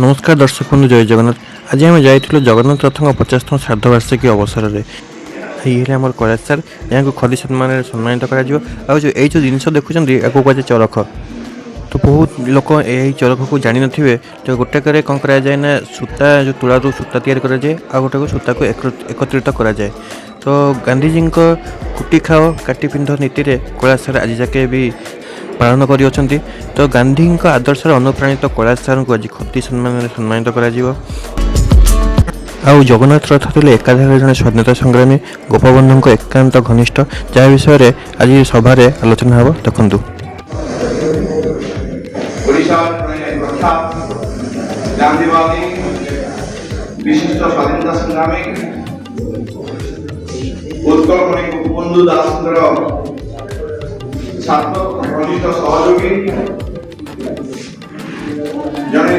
नमस्कार दर्शक बंधु जय जगन्नाथ। आज आम जाइलु जगन्नाथ रथों 50तम श्राद्धवार्षिकी अवसर में। ये आम कैलाश सार यहाँ को खदी सम्मान सम्मानित कर जिन देखुं या कहुए चरख। तो बहुत लोक यही चरख को जान थे तो गोटे कौन कराए ना सूता जो तुला सूता तैयारी आ गोटे सूता को एकत्रित कराए। तो गांधीजी कुटी खाओ काटी पिंध नीति कैलाश सार आज जाके भी पालन कर। तो गांधी आदर्श अनुप्राणित कैलाश सार को आज खदी सम्मान सम्मानित कर। जगन्नाथ रथ थे एकाधारे जड़े स्वाधीनता संग्रामी गोपबंधु एकांत घनिष्ठ जहाँ विषय आज सभार आलोचना हम देखु। गांधीवादी विशिष्ट स्वाधीनता संग्रामी उत्कलमणि गोपबंधु दास छात्र घनिष्ठ सहयोगी जड़े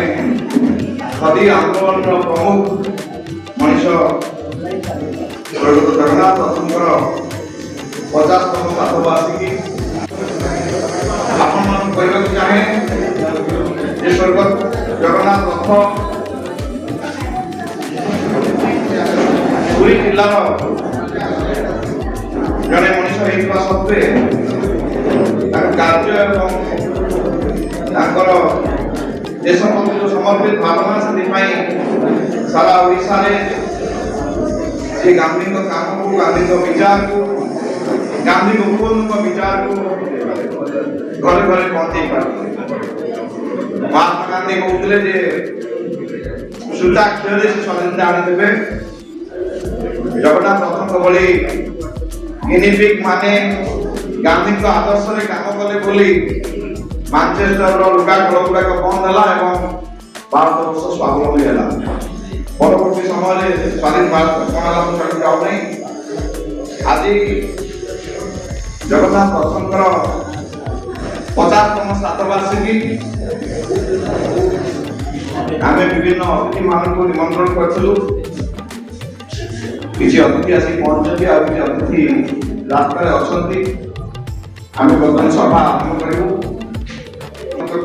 खदी आंदोलन प्रमुख मनीष जगन्नाथ रथंकर 50तम श्राद्धवार्षिकी आपण कहना चाहे स्वर्गत जगन्नाथ रथ पुरी जिलार जड़े मनीष होता सत्वे कार्य देश प्रति जो समर्पित भावना से सारा ओडिशा से गांधी काम को गांधी विचार को गांधी गोपबंधु विचार को घरे घरे पहुंचे महात्मा गांधी कहते सूता क्षण से स्वाधीनता आनीदेवे। जगन्नाथ रथों भली गिनिपिग माने गांधी आदर्श काम कले बोली मानचेस्टर लुगा कल गुड़ाक बंद है भारत वर्ष स्वावलम्बी है। परवर्ती समय स्वाधीन भारत कौन छाड़ी जाऊ नहीं। आज जगन्नाथ रथंकर 50तम श्राद्धवार्षिकी आम विभिन्न अतिथि मान को निमंत्रण करूँ। किसी अतिथि आसिक पहुंचती आ अतिथि रास्तार अच्छा आम बर्तमान सभा आरंभ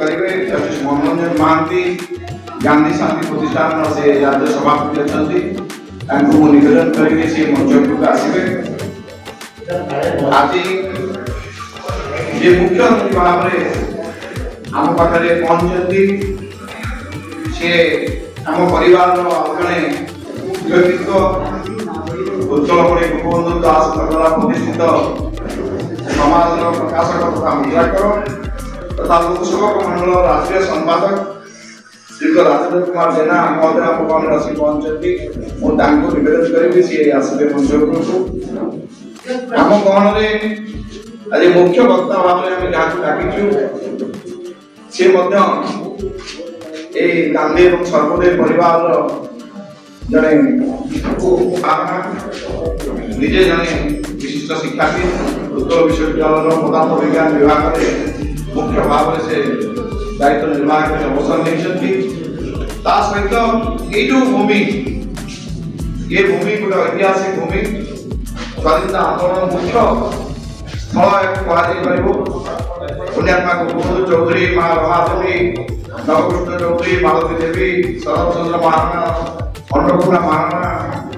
करेंगे। जस्टिस मनोरंजन महांती गांधी शांति प्रतिष्ठान से राज्य सभापति अच्छा निवेदन करेंगे सी मंच को आसवे। आज ये मुख्य अतिथि भाव में आम पाखे पहुंचती सी आम परिवार जड़े व्यक्तित्व उत्कलमणि गोपबंधु दास द्वारा प्रतिष्ठित समाज प्रकाशक तथा मुद्राकर तथा लोकसेवक मंडल राष्ट्रीय संपादक श्री राजेंद्र कुमार जेना महोदय भवन आसी पहुंचती मुझे निवेदन करी सी आसवे मंच को। आम गहन आज मुख्य वक्ता भाव में जहाँ डाकिचु सी गांधी और सर्वोदय परिवार जड़े निजे जड़े विशिष्ट शिक्षार्थी उत्कल विश्वविद्यालय पदार्थ विज्ञान विभाग में मुख्य भाव से दायित्व निर्वाह कर अवसर नहीं। सहित ये जो भूमि ये भूमि गोटे ऐतिहासिक भूमि स्वाधीनता आंदोलन मुख्य स्थल कहुपर पुण्यात्मा गोपबंधु चौधरी माँ रमादेवी नवकृष्ण चौधरी मालती देवी शरद चंद्र महाराणा अन्नपूर्णा महाराणा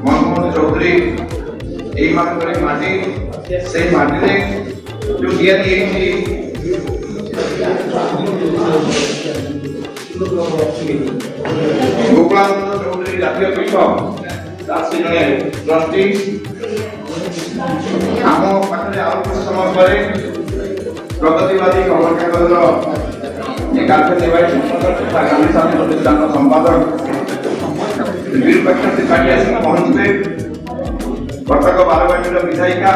मनमोहन चौधरी यही माटी से माटी जो दिया गोपालानंद चौधरी जातीय पीठ राशि जड़े ट्रस्टी आम पाखे आउ कुछ समय पर प्रगतिवादी खबर कागज एकादश तथा गांधी शांति प्रतिष्ठान संपादक निरपेक्ष त्रिपाठी आसिक पहुंचते। कटक बारवाटी विधायिका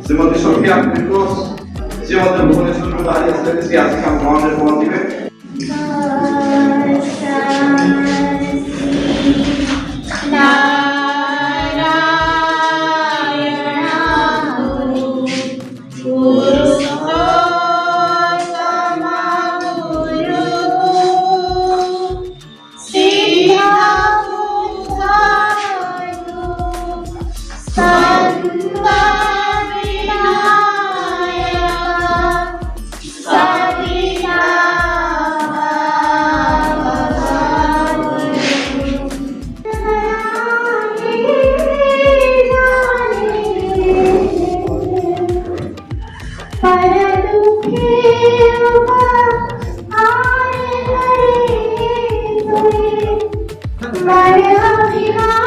श्रीमती सोफिया फिरदौस सी भुवनेश्वर बाहरी आसते सी आसिक भवन पहुंचे। Savina बड़े अभिमान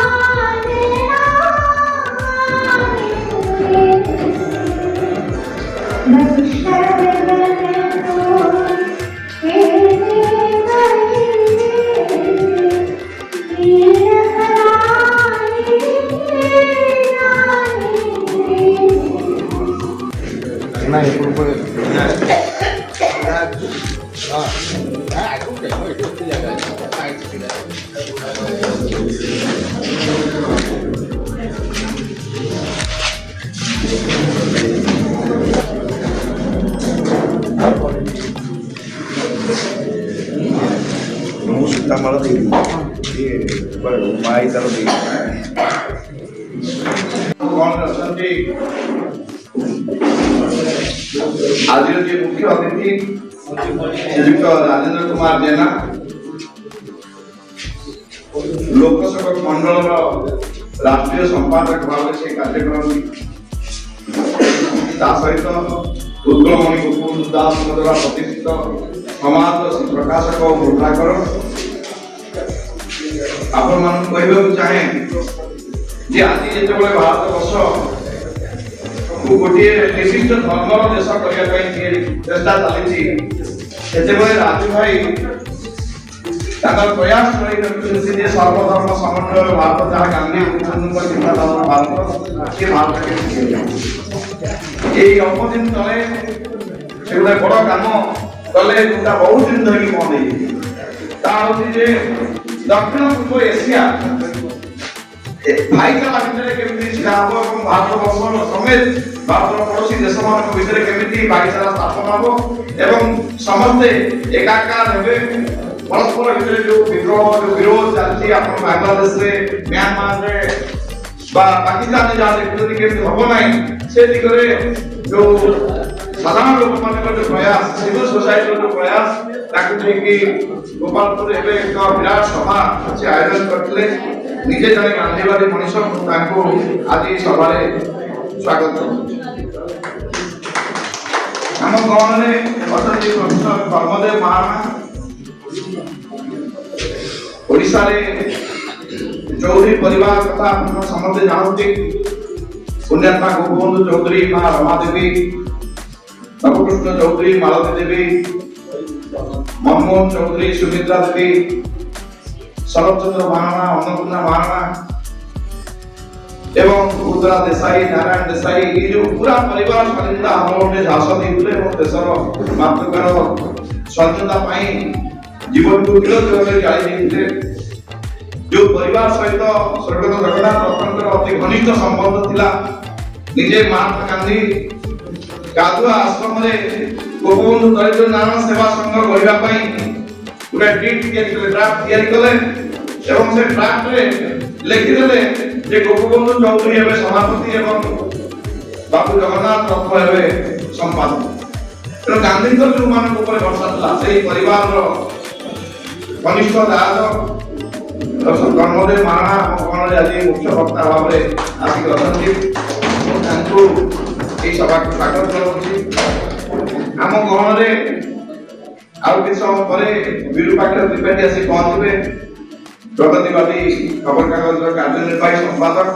Malah di baik kalau di आज के मुख्य अतिथि श्रीयुक्त राजेंद्र कुमार जेना लोकसभा मंडल राष्ट्रीय संपादक भाव से कार्यक्रम सहित उत्कलमणि गोपबंधु दास द्वारा प्रतिष्ठित समाज प्रकाशक और मुद्राकर आपण मान कहबा चाहे जे आज जेतबे भारत वर्ष को गोटे निर्दिष्ट धर्मर देश करने चेष्टा चली राजू भाई प्रयास कर सर्वधर्म समन्वय भारत जहाँ गांधी चिंताधारा भारत ये भारत के अल्प दिन तले से गोटे बड़ काम कले जोटा बहुत दिन धरिक बंद है दक्षिण पूर्व एशिया भाईचारा भितर केमिति छिड़ाब और भारत वर्ष समेत भारत पड़ोसी देश मान भितर केमिति भाईचारा स्थापन हो एवं समस्ते एकाकार हेबे परस्पर भितर जो विद्रोह जो विरोध चलती अपन बांग्लादेश रे म्यांमार रे पाकिस्तान रे जा देखुनी केमिति हबो नाही से दिगरे जो साधारण लोक मानकर जो प्रयास सिविल सोसाइटी जो प्रयास ताकि देखि गोपालपुर एबे एक विराट सभा से आयोजन करथिले निजे जने गांधीवादी मनुष्य ताको आज सभा रे स्वागत हम गांव रे अतिथि प्रोफेसर कर्मदेव महाराणा ओडिसा रे चौधरी परिवार कथा आपण समस्त जानते पुण्यात्मा गोपबंधु चौधरी मां रमा देवी नवकृष्ण चौधरी मालती देवी मनमोहन चौधरी सुमित्रा देवी शरद चंद्र महाराणा अन्नपूर्णा महाराणा एवं रुद्रा देसाई नारायण देसाई ये जो पूरा परिवार स्वाधीनता आंदोलन में झांसा देते और देशर मातृकार स्वाधीनता पाई जीवन को विरोध करके जारी देते जो परिवार सहित स्वर्गत जगन्नाथ रत्नकर अति घनिष्ठ संबंध थिला निजे महात्मा गांधी गाधुआ आश्रम रे गोपबंधु दरिद्र नारायण सेवा संघ गढ़िबा पई पूरा ड्राफ्ट तैयारी कले एवं से ड्राफ्ट रे लिखि देले जे गोपबंधु चौधरी हेबे सभापति एवं बाबू जगन्नाथ रत्न हेबे संपादक तो गांधी जो मान ऊपर भरोसा था से परिवार रो घनिष्ठ दाद कर्मदेव महाराणा भवन रे आज मुख्य वक्ता भाव रे आसिक अछंती तांको ए सभा को स्वागत करूछी आम गहन रे आउ कि समय परे विरूपाक्ष त्रिपाठी आसी पहुंचबे प्रगतिवादी खबर कागज कार्यनिर्वाही संपादक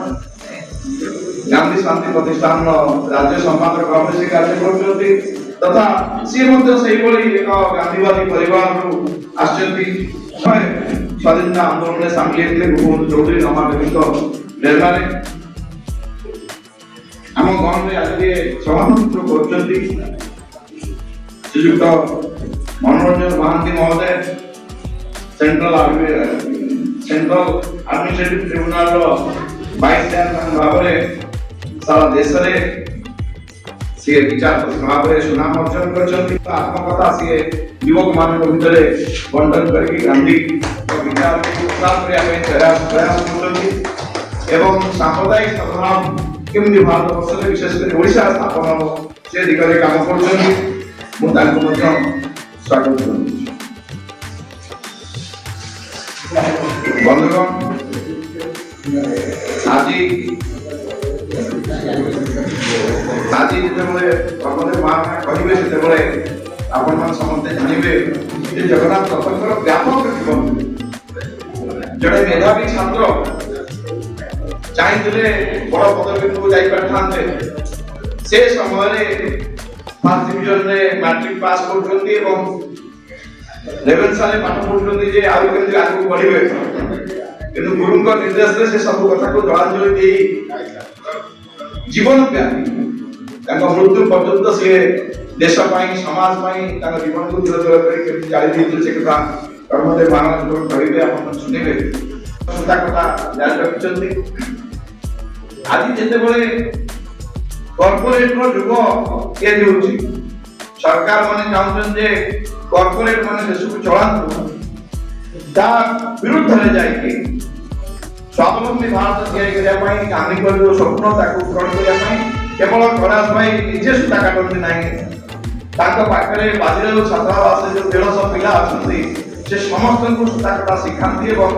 गांधी शांति प्रतिष्ठान राज्य संपादक भाव से कार्य करछथि तथा सी मध्ये सही बळी एक गांधीवादी परिवार रु आश्चर्य स्वाधीनता आंदोलन में शामिल थे गोपबंधु चौधरी रमा देवी को निर्माण आम गांव में आज सभापतित्व करछथि श्रीयुक्त मनोरंजन महांती महोदय central administrative tribunal vice chairman भाव में सारा देश रे सी विचार भाव में सुनाम अर्जन करछथि आत्मकथा सी युवक मान भीतर बंटन करके गांधी विचार को उत्साह करिया प्रयास करछथि एवं सांप्रदायिक सद्भाव केमि भारत वर्ष रे विशेष कर ओडिशा स्थापन से दिगरे काम करछथि मु तांको मध्य स्वागत करूछि बंधुगण आज जेतबे प्रबंधक महाराणा कहिबे सेतबे आपण मान समस्त जानिबे जे जगन्नाथ रत्नकर व्यापक जीवन जड़े মেধাবী ছাত্র চাইলে বড় পদবীକୁ ଯାଇପାରିଥାନ୍ତେ ସେ ସମୟରେ ଫାର୍ଷ୍ଟ ଡିଭିଜନରେ ମ୍ୟାଟ୍ରିକ ପାସ୍ କରୁଛନ୍ତି ଏବଂ ରେଭେନ୍ସାରେ ପାଠ ପଢୁଛନ୍ତି ଯେ ଆଉ କେମିତି ଆଗକୁ ବଢିବେ, କିନ୍ତୁ ଗୁରୁଙ୍କ ନିର୍ଦ୍ଦେଶରେ ସେ ସବୁ କଥାକୁ ଜଳାଞ୍ଜଳି ଦେଇ ଜୀବନ ବ୍ୟାପୀ ତାଙ୍କ ମୃତ୍ୟୁ ପର୍ଯ୍ୟନ୍ତ ସେ ଦେଶ ପାଇଁ ସମାଜ ପାଇଁ ତାଙ୍କ ଜୀବନକୁ ଦୂର ଦୂର କରି କେମିତି ଜାଳି ଦେଇଥିଲେ ସେ କଥା କର୍ମଦେବ ମହାରାଜ କହିବେ, ଆପଣ ଶୁଣିବେ। ତା କଥା ଜାରି ରଖିଛନ୍ତି। ଆଜି ଯେତେବେଳେ କର୍ପୋରେଟର ଯୁଗ ତିଆରି ହେଉଛି, ସରକାର ମାନେ ଚାହୁଁଛନ୍ତି ଯେ କର୍ପୋରେଟ ମାନେ ଦେଶକୁ ଚଳାନ୍ତୁ, ତା ବିରୁଦ୍ଧରେ ଯାଇକି ସ୍ୱାବଲମ୍ବୀ ଭାରତ ତିଆରି କରିବା ପାଇଁ ଗାନ୍ଧୀଙ୍କର ଯୋଉ ସ୍ୱପ୍ନ ତାକୁ ପୂରଣ କରିବା ପାଇଁ କେବଳ କୈଳାସ ଭାଇ ନିଜେ ସୂତା କାଟନ୍ତି ନାହିଁ, ତାଙ୍କ ପାଖରେ ବାଜିରାଉତ ଛାତ୍ରାବାସରେ ଯୋଉ 150 ପିଲା ଅଛନ୍ତି ସେ ସମସ୍ତଙ୍କୁ ସୂତା କଟା ଶିଖାନ୍ତି ଏବଂ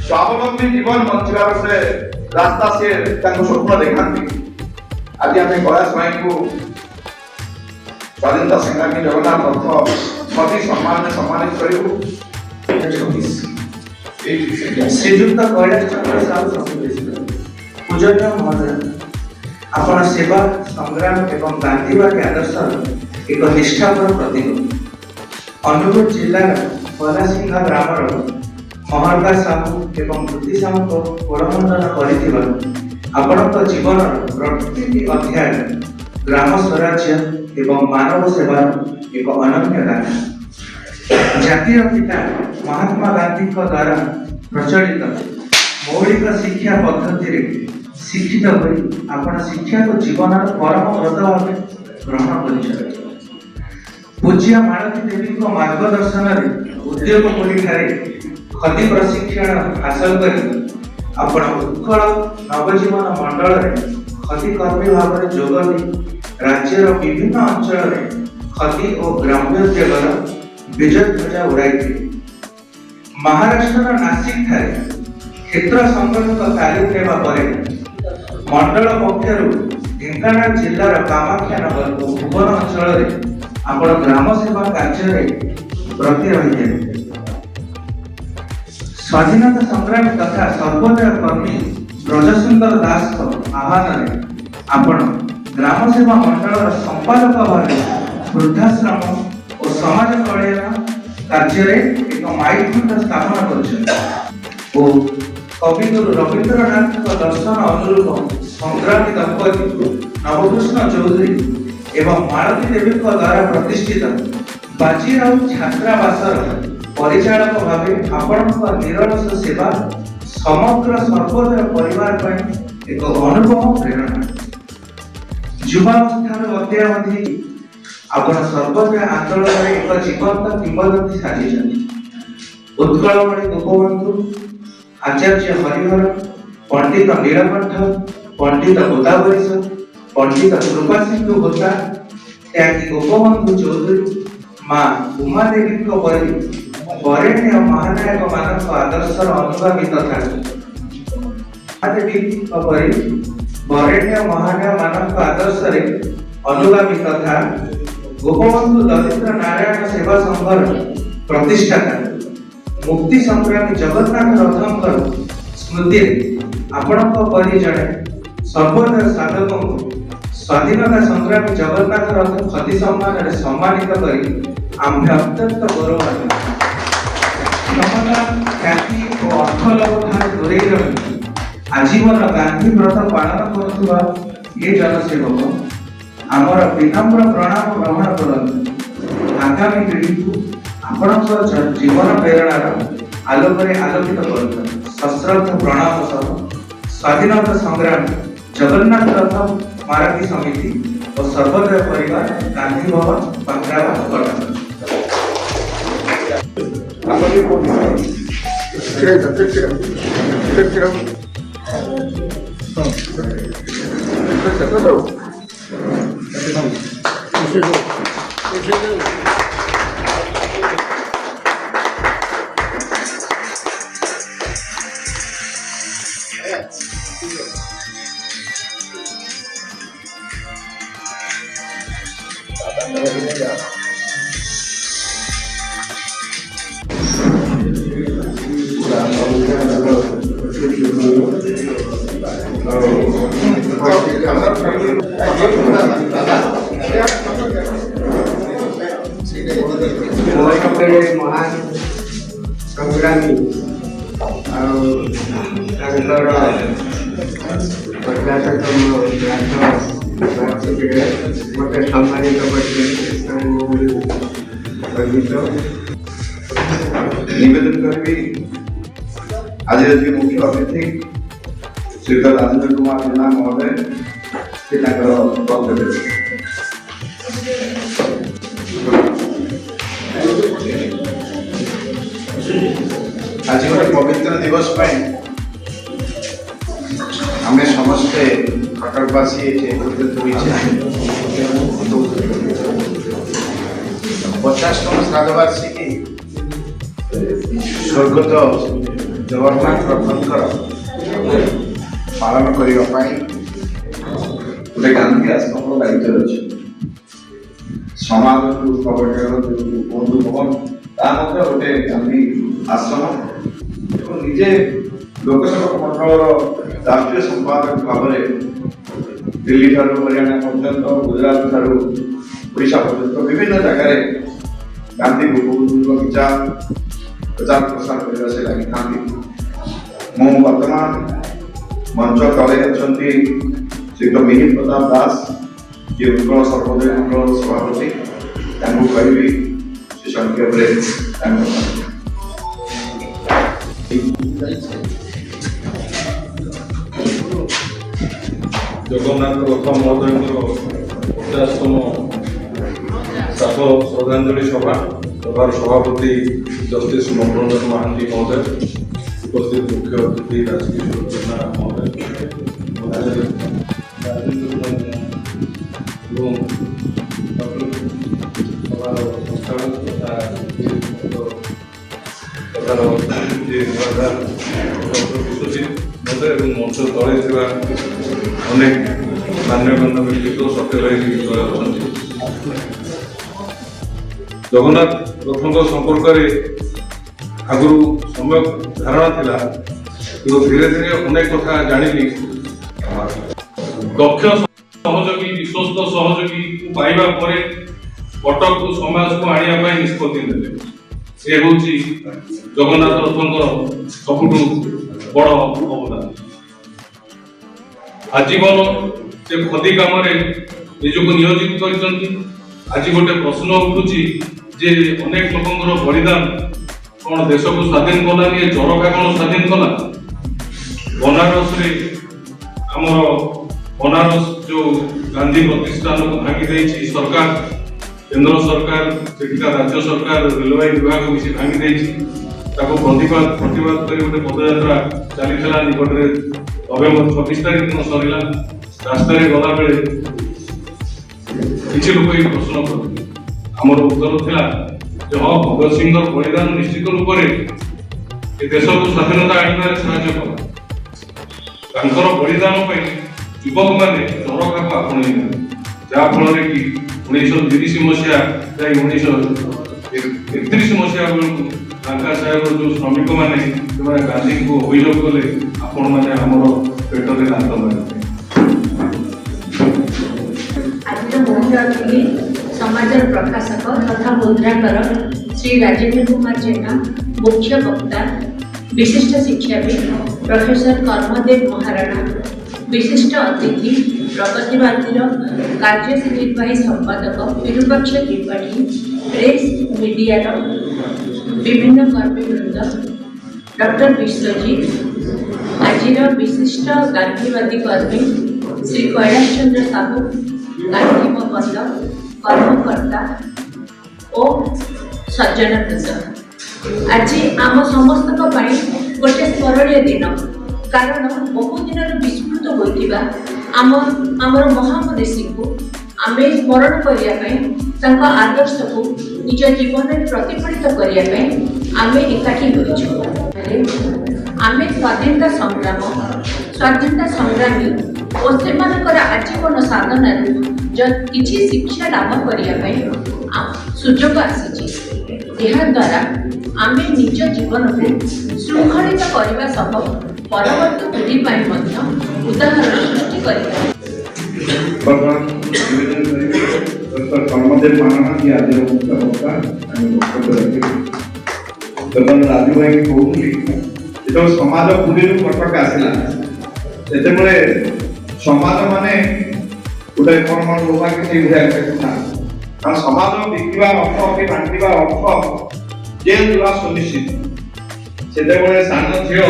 ସ୍ୱାବଲମ୍ବୀ ଜୀବନ ବଞ୍ଚିବାର ଗୋଟେ ରାସ୍ତା ସେ ତାଙ୍କୁ ସ୍ୱପ୍ନ ଦେଖାନ୍ତି। ଆଜି ଆମେ କୈଳାସ ଭାଇଙ୍କୁ ସ୍ୱାଧୀନତା ସଂଗ୍ରାମୀ ଜଗନ୍ନାଥ ରଥ ଛବି ସମ୍ମାନରେ ସମ୍ମାନିତ କରିବୁ। ଶ୍ରୀଯୁକ୍ତ କୈଳାସ ଚନ୍ଦ୍ର ସାହୁ ପୂଜନୀୟ ମହୋଦୟ, ଆପଣ ସେବା ସଂଗ୍ରାମ ଏବଂ ଗାନ୍ଧୀବାଦୀ ଆଦର୍ଶର ଏକ ନିଷ୍ଠାପର ପ୍ରତୀକ। ଅନୁଗୁଳ ଜିଲ୍ଲାର ବଲାସିଂହା ଗ୍ରାମର ମହର୍ଗା ସାହୁ ଏବଂ ବୃଦ୍ଧି ସାହୁଙ୍କ କୋଳମଣ୍ଡନ କରିଥିବା ଆପଣଙ୍କ ଜୀବନର ପ୍ରତିଟି ଅଧ୍ୟାୟ ଗ୍ରାମ ସ୍ୱରାଜ୍ୟ ଏବଂ ମାନବ ସେବାର ଏକ ଅନନ୍ୟ ଗାଥା। ଜାତୀୟ ପିତା ମହାତ୍ମା ଗାନ୍ଧୀଙ୍କ ଦ୍ୱାରା ପ୍ରଚଳିତ ମୌଳିକ ଶିକ୍ଷା ପଦ୍ଧତିରେ ଶିକ୍ଷିତ ହୋଇ ଆପଣ ଶିକ୍ଷାକୁ ଜୀବନର ପରମ ବ୍ରତ ଭାବେ ଗ୍ରହଣ କରିଛନ୍ତି। ପୂଜ୍ୟ ମାଳତୀ ଦେବୀଙ୍କ ମାର୍ଗଦର୍ଶନରେ ଉଦ୍ୟୋଗପୁରୀଠାରେ ଖଦି ପ୍ରଶିକ୍ଷଣ ହାସଲ କରି ଆପଣ ଉତ୍କଳ ନବଜୀବନ ମଣ୍ଡଳରେ ଖଦି କର୍ମୀ ଭାବରେ ଯୋଗ ଦେଇ ରାଜ୍ୟର ବିଭିନ୍ନ ଅଞ୍ଚଳରେ ଖଦି ଓ ଗ୍ରାମ୍ୟୋଦ୍ୟୋଗର ବିଜୟ ଧ୍ୱଜା ଉଡ଼ାଇଥିଲେ। ମହାରାଷ୍ଟ୍ରର ନାସିକ ଠାରେ କ୍ଷେତ୍ର ସଂଗଠିତ ତାଲିମ ନେବା ପରେ ମଣ୍ଡଳ ପକ୍ଷରୁ ଢେଙ୍କାନାଳ ଜିଲ୍ଲାର କାମାକ୍ଷାନଗର ଓ ଭୁବନ ଅଞ୍ଚଳରେ ଆପଣ ଗ୍ରାମ ସେବା କାର୍ଯ୍ୟରେ ବ୍ରତୀ ରହିଥିଲେ। ସ୍ୱାଧୀନତା ସଂଗ୍ରାମୀ ତଥା ସର୍ବୋଦୟ କର୍ମୀ ବ୍ରଜସୁନ୍ଦର ଦାସଙ୍କ ଆହ୍ୱାନରେ ଆପଣ ଗ୍ରାମ ସେବା ମଣ୍ଡଳର ସମ୍ପାଦକ ଭାବେ ବୃଦ୍ଧାଶ୍ରମ ଓ ସମାଜ କଲ୍ୟାଣ କାର୍ଯ୍ୟରେ ଏକ ମାଇଲଖୁଣ୍ଟ ସ୍ଥାପନ କରିଛନ୍ତି ଓ କବିଗୁରୁ ରବୀନ୍ଦ୍ରନାଥଙ୍କ ଦର୍ଶନ ଅନୁରୂପ ସଂଗ୍ରାମୀ ଦମ୍ପତି ନବକୃଷ୍ଣ ଚୌଧୁରୀ ଏବଂ ମାଳତୀ ଦେବୀଙ୍କ ଦ୍ୱାରା ପ୍ରତିଷ୍ଠିତ ବାଜିରାଉତ ଛାତ୍ରାବାସର ପରିଚାଳକ ଭାବେ ଆପଣଙ୍କ ନିରଳସ ସେବା ସମଗ୍ର ସର୍ବୋଦୟ ପରିବାର ପାଇଁ ଏକ ଅନୁପମ ପ୍ରେରଣା। ଯୁବାବସ୍ଥାରୁ ଅଦ୍ୟାବଧି ଆପଣ ସର୍ବୋଦୟ ଆନ୍ଦୋଳନରେ ଏକ ଜୀବନ୍ତ କିମ୍ବଦନ୍ତୀ ସାଜିଛନ୍ତି। ଉତ୍କଳମଣି ଗୋପବନ୍ଧୁ, ଆଚାର୍ଯ୍ୟ ହରିହର, ପଣ୍ଡିତ ନୀଳକଣ୍ଠ, ପଣ୍ଡିତ ଗୋଦାବରୀଶ, ପଣ୍ଡିତ କୃପାସିନ୍ଧୁ ହୋତା, ତ୍ୟାଗୀ ଗୋପବନ୍ଧୁ ଚୌଧୁରୀ, ମା ଉମାଦେବୀଙ୍କ ପରି ବରେଣ୍ୟ ମହାନାୟକ ମାନଙ୍କ ଆଦର୍ଶର ଅନୁଗାମୀ ତଥା ମହାଦେବୀଙ୍କ ପରି ବରେଣ୍ୟ ମହାନାୟକ ମାନଙ୍କ ଆଦର୍ଶରେ ଅନୁଗାମୀ ତଥା ଗୋପବନ୍ଧୁ ଦରିଦ୍ର ନାରାୟଣ ସେବା ସଂଘର ପ୍ରତିଷ୍ଠାତା ମୁକ୍ତି ସଂଗ୍ରାମୀ ଜଗନ୍ନାଥ ରଥଙ୍କର ସ୍ମୃତିରେ ଆପଣଙ୍କ ପରି ଜଣେ ସର୍ବୋଦୟ ସାଧକଙ୍କୁ ସ୍ୱାଧୀନତା ସଂଗ୍ରାମୀ ଜଗନ୍ନାଥ ରଥ ଖଦି ସମ୍ମାନରେ ସମ୍ମାନିତ କରି ଆମ୍ଭେ ଅତ୍ୟନ୍ତ ଗୌରବାନ୍ୱିତ। କ୍ଷମତା, ଖ୍ୟାତି ଓ ଅର୍ଥ ଲୋଭ ଠାରୁ ଦୂରେଇ ରହି ଆଜୀବନ ଗାନ୍ଧୀ ବ୍ରତ ପାଳନ କରୁଥିବା ଏ ଜନସେବକ ଆମର ବିନମ୍ର ପ୍ରଣାମ ଗ୍ରହଣ କରନ୍ତୁ। ଆଗାମୀ ପିଢ଼ିକୁ ଆପଣଙ୍କ ଜୀବନ ପ୍ରେରଣାର ଆଲୋକରେ ଆଲୋକିତ କରନ୍ତୁ। ସଶ୍ରଦ୍ଧ ପ୍ରଣାମ ସହ ସ୍ୱାଧୀନତା ସଂଗ୍ରାମୀ ଜଗନ୍ନାଥ ରଥ ମାରାଠୀ ସମିତି ଓ ସର୍ବୋଦୟ ପରିବାର, ଗାନ୍ଧୀ ଭବନ, ପାତ୍ରାବାଦ, କଟକ। ସଂଗ୍ରାମୀ ଆଉ ତାଙ୍କର ପ୍ରକାଶକ ବାର୍ଷିକୀରେ ମୋତେ ସମ୍ମାନିତ କରିଛନ୍ତି। निवेदन करी आज मुख्य अतिथि श्रीयुत राजेंद्र कुमार जेना महोदय से वक्तव्य आज गोटे पवित्र दिवस आम समस्ते कटकवासी एकत्रित हो 50तम श्राद्ध वार्षिकी स्वर्गत जगन्नाथ रत्नकर पालन करने गोटे गांधी आश्रम दायित्व अच्छे समाज बंधु भवन गोटे गांधी आश्रम निजे लोकसेवक मंडल राष्ट्रीय संपादक भाव दिल्ली ठारू हरियाणा पर्यंत गुजरात ठारू ओडिशा पर्यंत विभिन्न जगह गांधी गोपबंधु विचार प्रचार प्रसार करने से लगी था। वर्तमान मंच तले अच्छा श्रीयुक्त मिहिर प्रताप दास ये उत्कल सर्वोदय मंडल सभापति कहि से संक्षेप जगन्नाथ रथ महोदय 50तम श्राद्ध श्रद्धांजलि सभा सभार सभापति जस्टिस मकरंजन महांती महोदय उपस्थित मुख्य अतिथि राजकिशोर जेना महोदय मंच तले अनेक मान्यगण्य व्यक्तित्व सत्यभाई जगन्नाथ रथों संपर्क आगु समय धारणा थिला कि धीरे धीरे अनेक कथा जानिली दक्ष सहयोगी विश्वस्त सहयोगी पाइबा परे कटक को समाज को आनिया पाई निष्पत्ति नेले से होची जगन्नाथ रथों सबुठु बड़ अवदान आजीवन से खदी काम निजक नियोजित कर आज गोटे प्रश्न उठुची जे अनेक लोकंर बलिदान कौन देश को स्वाधीन कलानी चरखा कौन स्वाधीन कला बनारस रे आमर बनारस जो गांधी प्रतिष्ठान को भांगी देछि सरकार केंद्र सरकार सेठिका राज्य सरकार रेलवे विभाग मिसी भांगी देछि ताको प्रतिवाद करी गोटे पदयात्रा चलीला निकट में नवेम्बर 26 तारीख दिन सरिला रास्ता गला बेले किसी लोग ये प्रश्न करते आमर उत्तर थिला जे हाँ भगत सिंह बलिदान निश्चित रूप से देश को स्वाधीनता आनिबार साहाय्य कला बलिदान युवक मैंने चरखा को आपणे जहाँ फल कि 1930 मसीहा 1931 मसीहा बेलू लंका साहेब जो श्रमिक मैंने गांधी को अभियोग कले आपण मैंने आमर पेटरे दांत मारे समाज प्रकाशक तथा मुद्राकर श्री राजेंद्र कुमार जेना मुख्य वक्ता विशिष्ट शिक्षाविद प्रोफेसर कर्मदेव महाराणा विशिष्ट अतिथि प्रगतिवादी कार्यशील निर्वाही संपादक विरूपाक्ष त्रिपाठी प्रेस मीडिया विभिन्न कर्मीवृंद डॉक्टर विश्वजीत आज विशिष्ट गांधीवादी कर्मी श्री कैलाश चंद्र साहू गांधी बंद कर्मकर्ता और सज्जन वृंद आज आम समस्त गोटे स्मरणीय दिन कारण बहु दिन विस्मृत होता आमर महामनीषी को आम स्मरण करने आदर्श को निज जीवन में प्रतिफलित करने आम एकाठी आम स्वाधीनता संग्रामी और से आजीवन साधना किसी शिक्षा लाभ करने सुजोग आसी द्वारा आम निज जीवन में श्रृंखलित करने सह परवर्ती पीढ़ी उदाहरण सृष्टि कर कर्मदेव महाराणा जी आज मुख्य वक्ता ଯେତେବେଳେ ରାଜୁ ଭାଇ କହୁଥିଲି ଯେତେବେଳେ ସମାଜ ପୁରୀରୁ କଟକ ଆସିଲା ସେତେବେଳେ ସମାଜ ମାନେ ଗୋଟେ କଣ ଲୋକ ସେଇଭଳିଆ କଥା କାରଣ ସମାଜ ବିକିବା ଅର୍ଥ କି ବାଣ୍ଟିବା ଅର୍ଥ ଜେଲ୍ ଯିବା ସୁନିଶ୍ଚିତ। ସେତେବେଳେ ସାନ ଝିଅ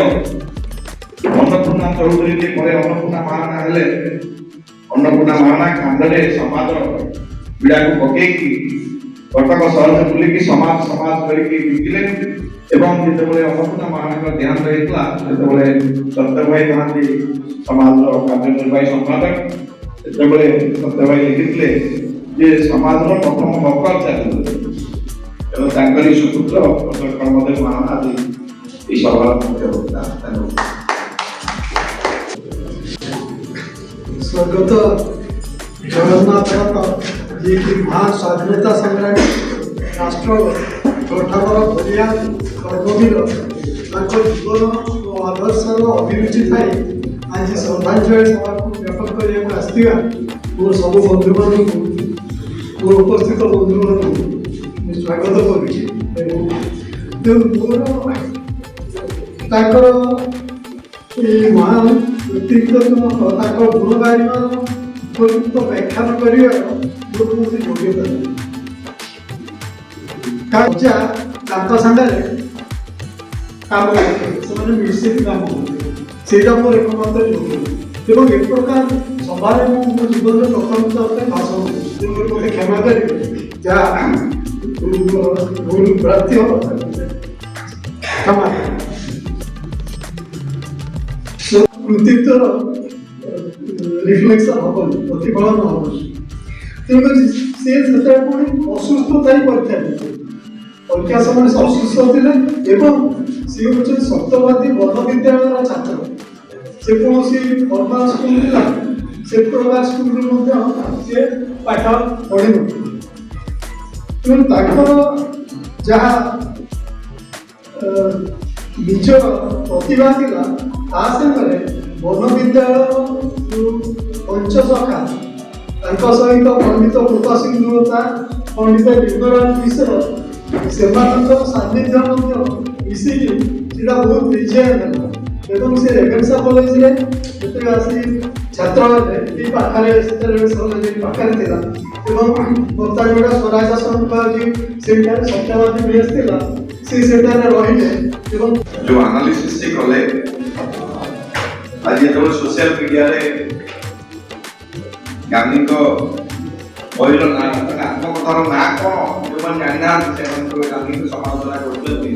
ଅନ୍ନପୂର୍ଣ୍ଣା ଚୌଧୁରୀ ଯିଏ ପରେ ଅନ୍ନପୂର୍ଣ୍ଣା ମହାରଣା ହେଲେ ଅନ୍ନପୂର୍ଣ୍ଣା ମହାରଣା କାନ୍ଧରେ ସମାଜ ବିଡ଼ାକୁ ପକେଇକି କଟକ ସହରରେ ବୁଲିକି ସମାଜ କରିକି ବିକିଲେ ଏବଂ ଯେତେବେଳେ ଅନ୍ନପୂର୍ଣ୍ଣା ମହାରଣାଙ୍କ ଦେହାନ୍ତ ହେଇଥିଲା ସେତେବେଳେ ସତ୍ୟଭାଇ ମହାନ୍ତି ସମାଜର କାର୍ଯ୍ୟନିର୍ବାହୀ ସମ୍ପାଦକ ସେତେବେଳେ ସତ୍ୟଭାଇ ଲେଖିଥିଲେ ଯେ ସମାଜର ପ୍ରଥମ ମକର ଚାଲିଥିଲେ ଏବଂ ତାଙ୍କରି ସୁପୁତ୍ର କର୍ମଦେବ ମହାରଣା ଆଜି এই সভার মুখ্য বক্তা। ସ୍ୱର୍ଗତ ଜଗନ୍ନାଥ ରଥ ଯିଏକି ମହାନ ସ୍ୱାଧୀନତା ସଂଗ୍ରାମୀ ରାଷ୍ଟ୍ର ଗଠନର ବଳିଆନ କର୍ମବୀର ତାଙ୍କ ଜୀବନ ଓ ଆଦର୍ଶର ଅଭିରୁଚି ଥାଇ ଆଜି ଶ୍ରଦ୍ଧାଞ୍ଜଳି ସଭାକୁ ଜ୍ଞାପନ କରିବାକୁ ଆସିଥିବା ମୋର ସବୁ ବନ୍ଧୁମାନଙ୍କୁ ମୋ ଉପସ୍ଥିତ ବନ୍ଧୁମାନଙ୍କୁ ମୁଁ ସ୍ୱାଗତ କରୁଛି ଏବଂ ମୋର ତାଙ୍କର এই মহান ব্যক্তিত্ব তাଙ୍କ ଗୁଣ ଗାରିମାର ଉପଯୁକ୍ତ ବ୍ୟାଖ୍ୟାନ କରିବାର ମୋର କୌଣସି ଯୋଗ୍ୟତା ନାହିଁ। କାଜା ତାଙ୍କ ସାଙ୍ଗରେ କାମ କରୁଥିଲେ ସେମାନେ ମିଶିକି କାମ କରୁଥିଲେ ସେଇଟା ମୋର ଏକମାତ୍ର ଯୋଗ୍ୟ ଏବଂ ଏ ପ୍ରକାର ସଭାରେ ମୁଁ ମୋ ଜୀବନରେ ପ୍ରଥମ ଥର ଭାଷଣ ଦେଉଛି ମୋତେ କ୍ଷମା କରିବେ ଯାହା ଭୁଲ ପ୍ରାପ୍ତି ହବ କ୍ଷମା କୃତିତ୍ୱର ରିଫ୍ଲେକ୍ସନ୍ ହବନି ପ୍ରତିଫଳନ ହବନି ତେଣୁକରି ସେ ସେତେବେଳେ ପୁଣି ଅସୁସ୍ଥ ଥାଇ ପରୀକ୍ଷା ଦେଇଥିଲେ ପରୀକ୍ଷା ସମୟରେ ସେ ଅସୁସ୍ଥ ଥିଲେ ଏବଂ ସେ ହେଉଛନ୍ତି ସତ୍ୟବାଦୀ ବନ ବିଦ୍ୟାଳୟର ଛାତ୍ର ସେ କୌଣସି ଫର୍ମାଲ ସ୍କୁଲ ଥିଲା ସେ ପ୍ରକାର ସ୍କୁଲରେ ମଧ୍ୟ ସେ ପାଠ ପଢ଼ିନଥିଲେ ତେଣୁ ତାଙ୍କର ଯାହା ନିଜର ପ୍ରତିଭା ଥିଲା ତା ସାଙ୍ଗରେ ବନ ବିଦ୍ୟାଳୟର ଯେଉଁ ପଞ୍ଚସଖା ତାଙ୍କ ସହିତ ପଣ୍ଡିତ କୃପା ସିଂ ଗୁପ୍ତା ପଣ୍ଡିତ ଲିଙ୍ଗରାଜ ମିଶ୍ର ସେମାନଙ୍କର ସାନ୍ନିଧ୍ୟ ମଧ୍ୟ ମିଶିକି ସେଟା ବହୁତ ବିଜୟ ହେଲା ଏବଂ ସେ ରେଭେନ୍ସା କଲେଜରେ ଯେତେବେଳେ ଆସି ଛାତ୍ର ହେଲେ ଏଇ ପାଖରେ ସେତେବେଳେ କଲେଜ ପାଖରେ ଥିଲା ଏବଂ ବର୍ତ୍ତମାନ ସ୍ୱରାଜ ଆଶ୍ରମ କୁହାଯାଉଛି ସେଇଠାରେ ସତ୍ୟବାଦୀ ବେଶ ଥିଲା ସେ ସେଠାରେ ରହିଲେ ଏବଂ जो एनालिसिस से कले आज ये सोशल मीडिया रे गांधी को ओइलो ना आत्मकथार ना कोन जो मन जानिना से मन को गांधी को समालोचना करते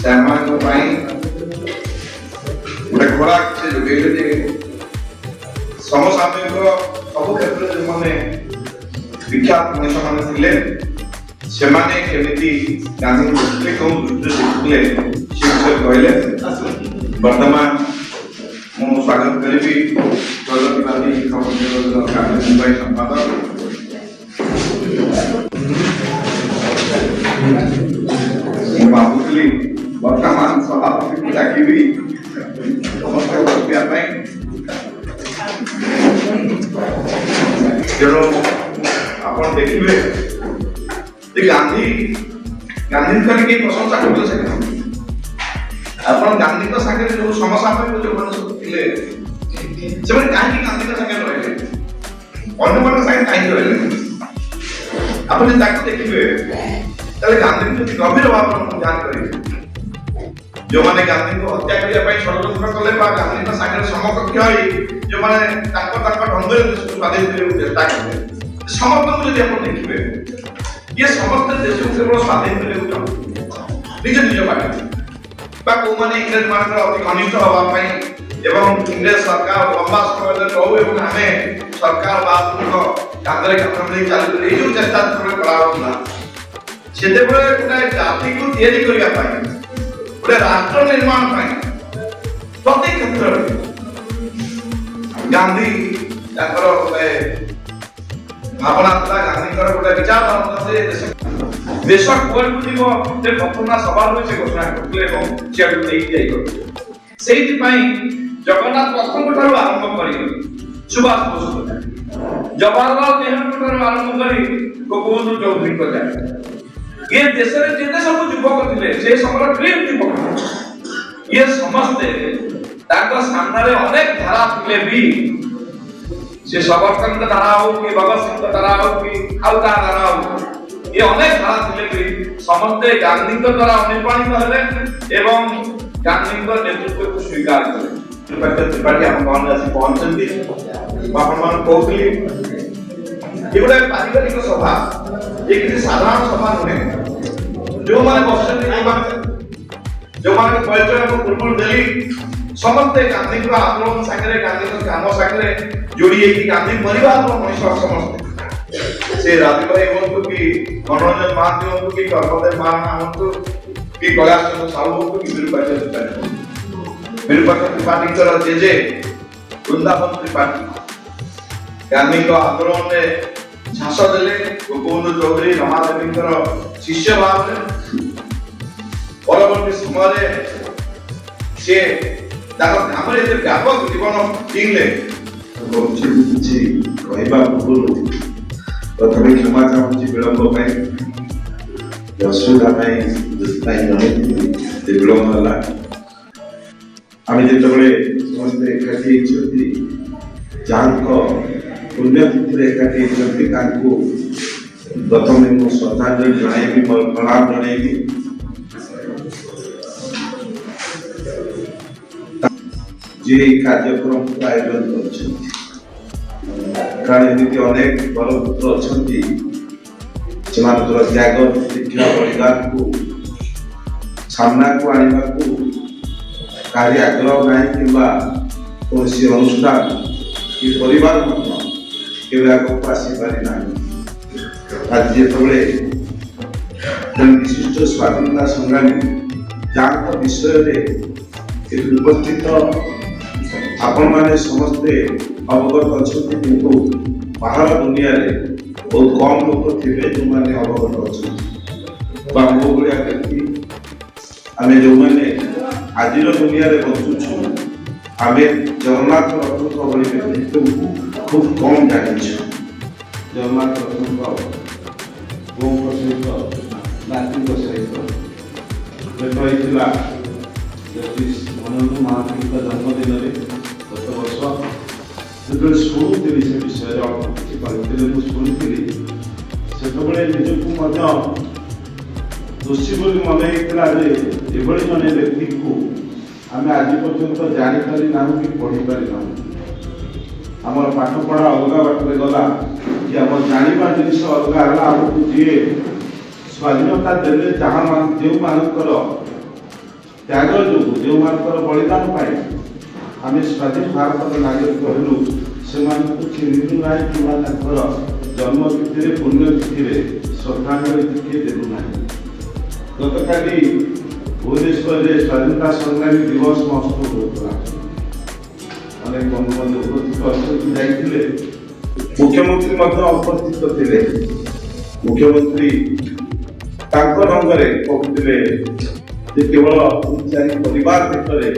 सेमान को पाई ଗୋଟେ ଖୋରାକ ସେ ଯୋଗେଇଲେ ଯେ ସମସାମୟିକ ସବୁ କ୍ଷେତ୍ରରେ ଯେଉଁମାନେ ବିଖ୍ୟାତ ମଣିଷମାନେ ଥିଲେ ସେମାନେ କେମିତି ଗାନ୍ଧୀଙ୍କ ଦୃଷ୍ଟିରେ କେଉଁ ଦୃଷ୍ଟିରେ ଦେଖୁଥିଲେ ସେ ବିଷୟରେ କହିଲେ ବର୍ତ୍ତମାନ ମୁଁ ସ୍ୱାଗତ କରିବି ପ୍ରଗତିବାଦୀ ସମାଜର କାର୍ଯ୍ୟନିର୍ବାହୀ ସମ୍ପାଦକ ମୁଁ ଭାବୁଥିଲି ବର୍ତ୍ତମାନ ସଭାପତିକୁ ଡାକିବି ସମସ୍ତେ ବସିବା ପାଇଁ ତେଣୁ ଆପଣ ଦେଖିବେ ଯେ ଗାନ୍ଧୀଙ୍କର କେହି ପ୍ରଶଂସା କରୁଥିଲେ ସେখানে ଆପଣ ଗାନ୍ଧୀଙ୍କ ସାଙ୍ଗରେ ଯୋଉ ସମସାମୟିକ ଯୋଉମାନେ ସବୁ ଥିଲେ ସେମାନେ କାହିଁକି ଗାନ୍ଧୀଙ୍କ ସାଙ୍ଗରେ ରହିଲେ ଅନ୍ୟମାନଙ୍କ ସାଙ୍ଗରେ କାହିଁକି ରହିଲେ ଆପଣ ଯଦି ତାକୁ ଦେଖିବେ ତାହେଲେ ଗାନ୍ଧୀଙ୍କୁ ଯଦି ଗଭୀର ଭାବରେ ଧ୍ୟାନ କରିବେ ଯେଉଁମାନେ ଗାନ୍ଧୀଙ୍କୁ ହତ୍ୟା କରିବା ପାଇଁ ଷଡ଼ଯନ୍ତ୍ର କଲେ ବା ଗାନ୍ଧୀଙ୍କ ସାଙ୍ଗରେ ସମକକ୍ଷ ହୋଇ ଯେଉଁମାନେ ତାଙ୍କ ଢଙ୍ଗରେ ଦେଶକୁ ସ୍ୱାଧୀନ କରିବାକୁ ଚେଷ୍ଟା କଲେ ସମସ୍ତଙ୍କୁ ଯଦି ଆପଣ ଦେଖିବେ ये समस्त देशों केवल स्वाधीन କରିବାକୁ ନିଜ ନିଜ ବାଟରେ ବା କୋଉମାନେ ଇଂରେଜ ମାନଙ୍କର ଅତି ଘନିଷ୍ଠ ହେବା ପାଇଁ ଏବଂ ଇଂରେଜ ସରକାର ଲମ୍ବା ସମୟ ଧରି ରହୁ ଏବଂ ଆମେ ସରକାର ବାଦଙ୍କ କାନ୍ଧରେ କାନ୍ଧ ମିଳେଇ ଚାଲିଥିଲେ ଏଇ ଯୋଉ ଚେଷ୍ଟା କରାଯାଉଥିଲା ସେତେବେଳେ ଗୋଟେ ଜାତିକୁ ତିଆରି କରିବା ପାଇଁ ଗୋଟେ ରାଷ୍ଟ୍ର ନିର୍ମାଣ ପାଇଁ ପ୍ରତି କ୍ଷେତ୍ରରେ ଗାନ୍ଧୀ ତାଙ୍କର ଗୋଟେ ଭାବନା ଥିଲା ଗାନ୍ଧୀଙ୍କର ଗୋଟେ ବିଚାରଧାରା ଥିଲା ଦେଶ କୁଆଡ଼କୁ ଯିବ ଯେ ପ୍ରଥମା ସଭାରେ ସେ ଘୋଷଣା କରିଥିଲେ ଏବଂ ସିଆଡ଼କୁ ନେଇକି ଯାଇଥିଲେ ସେଇଥିପାଇଁ ଜଗନ୍ନାଥ ପ୍ରଥମଙ୍କ ଠାରୁ ଆରମ୍ଭ କରି ସୁଭାଷ ବୋଷ ଜବାହରଲାଲ ନେହେରୁଙ୍କ ଠାରୁ ଆରମ୍ଭ କରି ଗୋପବନ୍ଧୁ ଚୌଧୁରୀଙ୍କ ଯାଏ ये देश रे जेते सब युवक थिले से समर ड्रीम युवक ये समझते ताको सामने रे अनेक धारा थिले भी से सवर्तन का धारा हो कि भगत सिंह का धारा हो कि आउका धारा हो ये अनेक धारा थिले भी समझते गांधी के द्वारा अनुप्राणित हेले एवं गांधी का नेतृत्व को स्वीकार करें त्रिपाठी हम कौन आसी पहुंचंती आपण मान कहउतली ये गोटे पारिवारिक सभा ये किसी साधारण सभा नुहे जो माने बसଛନ୍ତି जो माने परिचय को पूर्ण देली समस्त गांधी को आंदोलन सागरे गांधी को काम सागरे जोड़ी एक गांधी परिवार को मनुष्य समस्त से राजू भाई होतो कि मनोरंजन महादेव होतो कि कर्मदेव महाराणा होतो कि कैलाश चंद्र साहू होतो कि विरूपाक्ष त्रिपाठी कर जेजे वृंदावन त्रिपाठी गांधी को आंदोलन ने झांस देले गोपबंधु चौधरी रमादेवी शिष्य भाव में परवर्ती समय से ग्राम व्यापक जीवन जीले କିଛି କହିବା ପୂର୍ବରୁ ପ୍ରଥମେ କ୍ଷମା ଚାହୁଁଛି ବିଳମ୍ବ ପାଇଁ ଅସୁବିଧା ପାଇଁ ସେଥିପାଇଁ ଜଣେଇଥିଲି ଯେ ବିଳମ୍ବ ହେଲା। ଆମେ ଯେତେବେଳେ ସମସ୍ତେ ଏକାଠି ହେଇଛନ୍ତି ଯାହାଙ୍କ ପୁଣ୍ୟତିଥିରେ ଏକାଠି ହେଇଛନ୍ତି ତାଙ୍କୁ ପ୍ରଥମେ ମୁଁ ଶ୍ରଦ୍ଧାଞ୍ଜଳି ଜଣାଇବି ମୋର ପ୍ରଣାମ ଜଣାଇବି। ଯିଏ ଏହି କାର୍ଯ୍ୟକ୍ରମକୁ ଆୟୋଜନ କରିଛନ୍ତି କାରଣ ଏମିତି ଅନେକ ବରପୁତ୍ର ଅଛନ୍ତି ସେମାନଙ୍କର ତ୍ୟାଗ ଶିକ୍ଷା ବଳିଦାନକୁ ସାମ୍ନାକୁ ଆଣିବାକୁ କାହାରି ଆଗ୍ରହ ନାହିଁ କିମ୍ବା କୌଣସି ଅନୁଷ୍ଠାନ କି ପରିବାର ମଧ୍ୟ କେବେ ଆଗକୁ ଆସିପାରି ନାହିଁ। ଆଜି ଯେତେବେଳେ ଜଣେ ବିଶିଷ୍ଟ ସ୍ୱାଧୀନତା ସଂଗ୍ରାମୀ ଯାହାଙ୍କ ବିଷୟରେ ଉପସ୍ଥିତ ଆପଣମାନେ ସମସ୍ତେ ଅବଗତ ଅଛନ୍ତି କିନ୍ତୁ ବାହାର ଦୁନିଆରେ ବହୁତ କମ୍ ଲୋକ ଥିବେ ଯେଉଁମାନେ ଅବଗତ ଅଛନ୍ତି ବା ମୋ ଭଳିଆ ବ୍ୟକ୍ତି ଆମେ ଯେଉଁମାନେ ଆଜିର ଦୁନିଆରେ ବଞ୍ଚୁଛୁ ଆମେ ଜଗନ୍ନାଥ ରଥଙ୍କ ଭଳି ବ୍ୟକ୍ତିତ୍ୱକୁ ଖୁବ୍ କମ୍ ଜାଣିଛୁ। ଜଗନ୍ନାଥ ରଥଙ୍କ ବୋଉଙ୍କ ସହିତ ନାତିଙ୍କ ସହିତ ଭେଟ ହୋଇଥିଲା ଜଷ୍ଟିସ୍ ମନୋଜ ମହାନ୍ତିଙ୍କ ଜନ୍ମଦିନରେ ଗତ ବର୍ଷ ଯେତେବେଳେ ଶୁଣୁଥିଲି ସେ ବିଷୟରେ ଅଳ୍ପ କିଛି କହିଥିଲେ ମୁଁ ଶୁଣିଥିଲି ସେତେବେଳେ ନିଜକୁ ମଧ୍ୟ ଦୋଷୀ ବୋଲି ମନେ ହେଇଥିଲା ଯେ ଏଭଳି ଜଣେ ବ୍ୟକ୍ତିକୁ ଆମେ ଆଜି ପର୍ଯ୍ୟନ୍ତ ଜାଣିପାରି ନାହୁଁ କି ପଢ଼ିପାରି ନାହୁଁ। ଆମର ପାଠପଢ଼ା ଅଲଗା ବାଟରେ ଗଲା କି ଆମର ଜାଣିବା ଜିନିଷ ଅଲଗା ହେଲା। ଆମକୁ ଯିଏ ସ୍ୱାଧୀନତା ଦେଲେ ଯେଉଁମାନଙ୍କର ତ୍ୟାଗ ଯୋଗୁଁ ଯେଉଁମାନଙ୍କର ବଳିଦାନ ପାଇଁ ଆମେ ସ୍ୱାଧୀନ ଭାରତର ନାଗରିକ ହେଲୁ ସେମାନଙ୍କୁ ଚିହ୍ନିଲୁ ନାହିଁ କିମ୍ବା ତାଙ୍କର ଜନ୍ମତିଥିରେ ପୁଣ୍ୟତିଥିରେ ଶ୍ରଦ୍ଧାଞ୍ଜଳି ଟିକିଏ ଦେଲୁ ନାହିଁ। ଗତକାଲି ଭୁବନେଶ୍ୱରରେ ସ୍ୱାଧୀନତା ସଂଗ୍ରାମୀ ଦିବସ ମହୋତ୍ସବ ହେଉଥିଲା। ଅନେକ ବନ୍ଧୁବାନ୍ଧବ ଉପସ୍ଥିତ ଅଛନ୍ତି ଯାଇଥିଲେ। ମୁଖ୍ୟମନ୍ତ୍ରୀ ମଧ୍ୟ ଉପସ୍ଥିତ ଥିଲେ। ମୁଖ୍ୟମନ୍ତ୍ରୀ ତାଙ୍କ ଢଙ୍ଗରେ କହୁଥିଲେ ଯେ କେବଳ ଚାରି ପରିବାର ଭିତରେ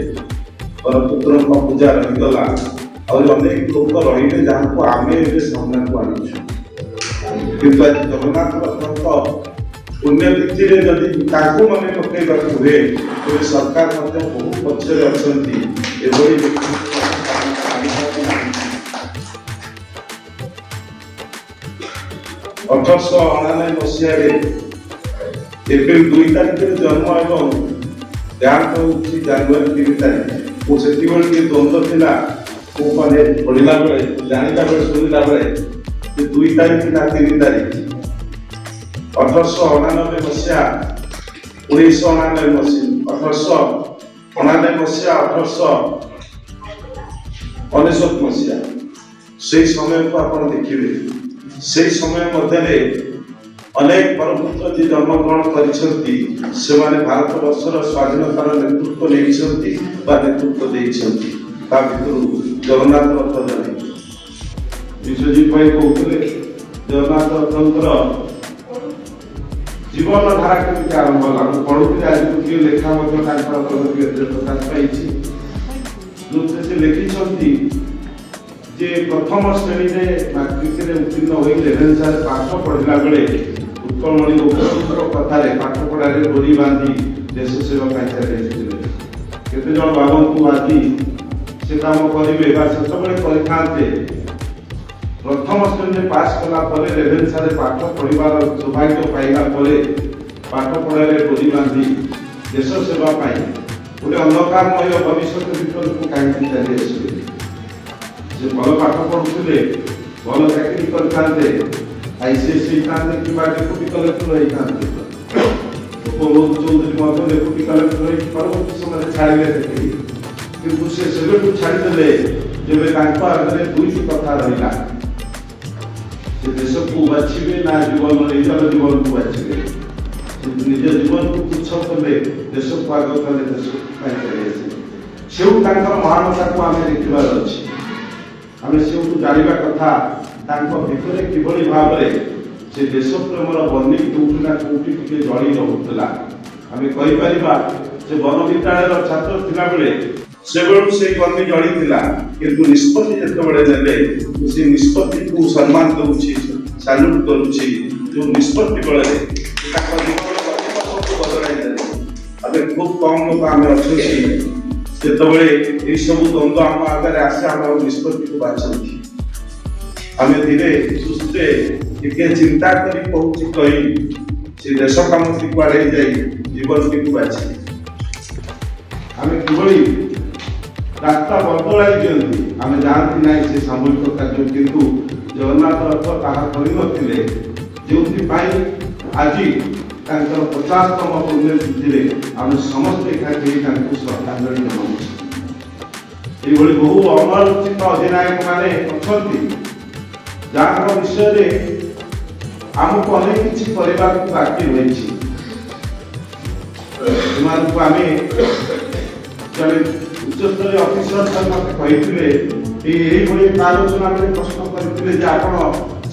ପରପୁତ୍ରଙ୍କ ପୂଜା ରହିଗଲା ଆହୁରି ଅନେକ ଲୋକ ରହିଲେ ଯାହାକୁ ଆମେ ଏବେ ସାମ୍ନାକୁ ଆଣିଛୁ। କିନ୍ତୁ ଆଜି ଜଗନ୍ନାଥ ରଥଙ୍କ ପୁଣ୍ୟତିଥିରେ ଯଦି ତାଙ୍କୁ ମନେ ପକାଇବାକୁ ହୁଏ ତେବେ ସରକାର ମଧ୍ୟ ବହୁ ପଛରେ ଅଛନ୍ତି। ଏଭଳି 1899 ମସିହାରେ ଏପ୍ରିଲ 2 ତାରିଖରେ ଜନ୍ମ ଏବଂ ଦେହାନ୍ତ ହେଉଛି ଜାନୁଆରୀ 3 ତାରିଖ। ମୁଁ ସେତିକିବେଳେ ଟିକେ ଦ୍ୱନ୍ଦ୍ୱ ଥିଲା ମୁଁ ମାନେ ପଢ଼ିଲା ବେଳେ ଜାଣିଲା ବେଳେ ଶୁଣିଲା ବେଳେ ଯେ 2 ତାରିଖ ନା 3 ତାରିଖ। 1899 ମସିହା 1999 ମସିହା 1899 ମସିହା 1899 ମସିହା ସେଇ ସମୟକୁ ଆପଣ ଦେଖିବେ। ସେଇ ସମୟ ମଧ୍ୟରେ ଅନେକ ପରପୁତ୍ର ଯିଏ ଜନ୍ମଗ୍ରହଣ କରିଛନ୍ତି ସେମାନେ ଭାରତବର୍ଷର ସ୍ୱାଧୀନତାର ନେତୃତ୍ୱ ନେଇଛନ୍ତି ବା ନେତୃତ୍ୱ ଦେଇଛନ୍ତି। ତା ଭିତରୁ ଜଗନ୍ନାଥ ରଥ ଜଣେ। ବିଶ୍ୱଜିତ ଭାଇ କହୁଥିଲେ ଜଗନ୍ନାଥ ରଥଙ୍କର ଜୀବନ ଧାରା କେମିତି ଆରମ୍ଭ ହେଲା। ମୁଁ ପଢୁଥିଲି ଆଜି ଗୋଟିଏ ଲେଖା ମଧ୍ୟ ତାଙ୍କର ପ୍ରକାଶ ପାଇଛି ଯେଉଁଥିରେ ସେ ଲେଖିଛନ୍ତି ଯେ ପ୍ରଥମ ଶ୍ରେଣୀରେ ମାଟ୍ରିକରେ ଉତ୍ତୀର୍ଣ୍ଣ ହୋଇ ରେଭେନ୍ସାରେ ପାଠ ପଢିଲା ବେଳେ उत्कलमणि गोपबंधुଙ୍କ କଥାରେ ପାଠ ପଢ଼ାରେ ଡୋରି ବାନ୍ଧି ଦେଶ ସେବା ପାଇଁ ଚାଲିଥିଲେ। କେତେ ଜଣ ଭାବନ୍ତୁ ଆଜି ସେ କାମ କରିବେ ବା ସେତେବେଳେ କରିଥାନ୍ତେ। ପ୍ରଥମ ଶ୍ରେଣୀରେ ପାସ୍ କଲା ପରେ ରେଭେନ୍ସାରେ ପାଠ ପଢ଼ିବାର ସୌଭାଗ୍ୟ ପାଇଲା ପରେ ପାଠ ପଢ଼ାରେ ଡୋରି ବାନ୍ଧି ଦେଶ ସେବା ପାଇଁ ଗୋଟେ ଅନ୍ଧକାରମୟ ଭବିଷ୍ୟତ ଭିତରକୁ କାହିଁକି ଚାଲି ଆସିବେ? ସେ ଭଲ ପାଠ ପଢ଼ୁଥିଲେ, ଭଲ ଚାକିରି କରିଥାନ୍ତେ, ICS ହେଇଥାନ୍ତେ କିମ୍ବା ଡେପୁଟି କଲେକ୍ଟର ହେଇଥାନ୍ତେ। ଗୋପବନ୍ଧୁ ଚୌଧୁରୀ ମଧ୍ୟ ଡେପୁଟି କଲେକ୍ଟର ହେଇକି ପରବର୍ତ୍ତୀ ସମୟରେ ଛାଡ଼ିଲେ ଚାକିରି। କିନ୍ତୁ ସେ ସେବେଠୁ ଛାଡ଼ିଦେଲେ ଯେବେ ତାଙ୍କ ଆଗରେ ଦୁଇଟି କଥା ରହିଲା, ସେ ଦେଶକୁ ବାଛିବେ ନା ନିଜର ଜୀବନକୁ ବାଛିବେ। ନିଜ ଜୀବନକୁ ତୁଚ୍ଛ କଲେ, ଦେଶକୁ ଆଗ କଲେ, ଦେଶ ପାଇଁ ଚାଲି ଆସିବେ। ସେଉଠୁ ତାଙ୍କର ମହାନତାକୁ ଆମେ ଦେଖିବାର ଅଛି। ଆମେ ସେଉଠୁ ଜାଣିବା କଥା ତାଙ୍କ ଭିତରେ କିଭଳି ଭାବରେ ସେ ଦେଶ ପ୍ରେମର ବହ୍ନି କୋଉଠି ନା କୋଉଠି ଟିକେ ଜଳି ରହୁଥିଲା। ଆମେ କହିପାରିବା ସେ ବନ ବିଦ୍ୟାଳୟର ଛାତ୍ର ଥିଲାବେଳେ ସେବେଳୁ ସେଇ ବହ୍ନି ଜଳିଥିଲା, କିନ୍ତୁ ନିଷ୍ପତ୍ତି ଯେତେବେଳେ ନେଲେ ସେ ନିଷ୍ପତ୍ତିକୁ ସମ୍ମାନ ଦଉଛି, ସାଲ୍ୟୁଟ କରୁଛି। ଯୋଉ ନିଷ୍ପତ୍ତି ବେଳରେ ତାଙ୍କ ଜୀବନର ଗତିପଥକୁ ବଦଳାଇ ଦେଲେ। ଆମେ ଖୁବ କମ୍ ଲୋକ ଆମେ ଅଛନ୍ତି ଯେତେବେଳେ ଏଇ ସବୁ ଦ୍ୱନ୍ଦ୍ୱ ଆମ ଆଗରେ ଆସେ ଆମେ ନିଷ୍ପତ୍ତିକୁ ବାଛନ୍ତି। ଆମେ ଧୀରେ ସୁସ୍ଥେ ଟିକେ ଚିନ୍ତା କରି କହୁଛି କହି ସେ ଦେଶ କାମଟିକୁ ଆଡ଼େଇ ଯାଇ ଜୀବନଟିକୁ ବାଛି ଆମେ କିଭଳି ରାସ୍ତା ବଦଳାଇ ଦିଅନ୍ତି। ଆମେ ଜାଣନ୍ତି ନାହିଁ ସେ ସାମୂହିକ କାର୍ଯ୍ୟ, କିନ୍ତୁ ଜଗନ୍ନାଥ ରଥ ତାହା କରିନଥିଲେ, ଯେଉଁଥିପାଇଁ ଆଜି ତାଙ୍କର 50ତମ ପୁଣ୍ୟତିଥିରେ ଆମେ ସମସ୍ତେ ଏକାଠି ତାଙ୍କୁ ଶ୍ରଦ୍ଧାଞ୍ଜଳି ଜଣାଉଛୁ। ଏଇଭଳି ବହୁ ଅମରଚିତ ଅଧିନାୟକ ମାନେ ଅଛନ୍ତି ଯାହାର ବିଷୟରେ ଆମକୁ ଅନେକ କିଛି କରିବାକୁ ବାକି ରହିଛି। ସେମାନଙ୍କୁ ଆମେ ଜଣେ ଉଚ୍ଚସ୍ତରୀୟ ଅଫିସର ମତେ କହିଥିଲେ, ଏଇଭଳି ଆଲୋଚନା ବେଳେ ପ୍ରଶ୍ନ କରିଥିଲେ ଯେ ଆପଣ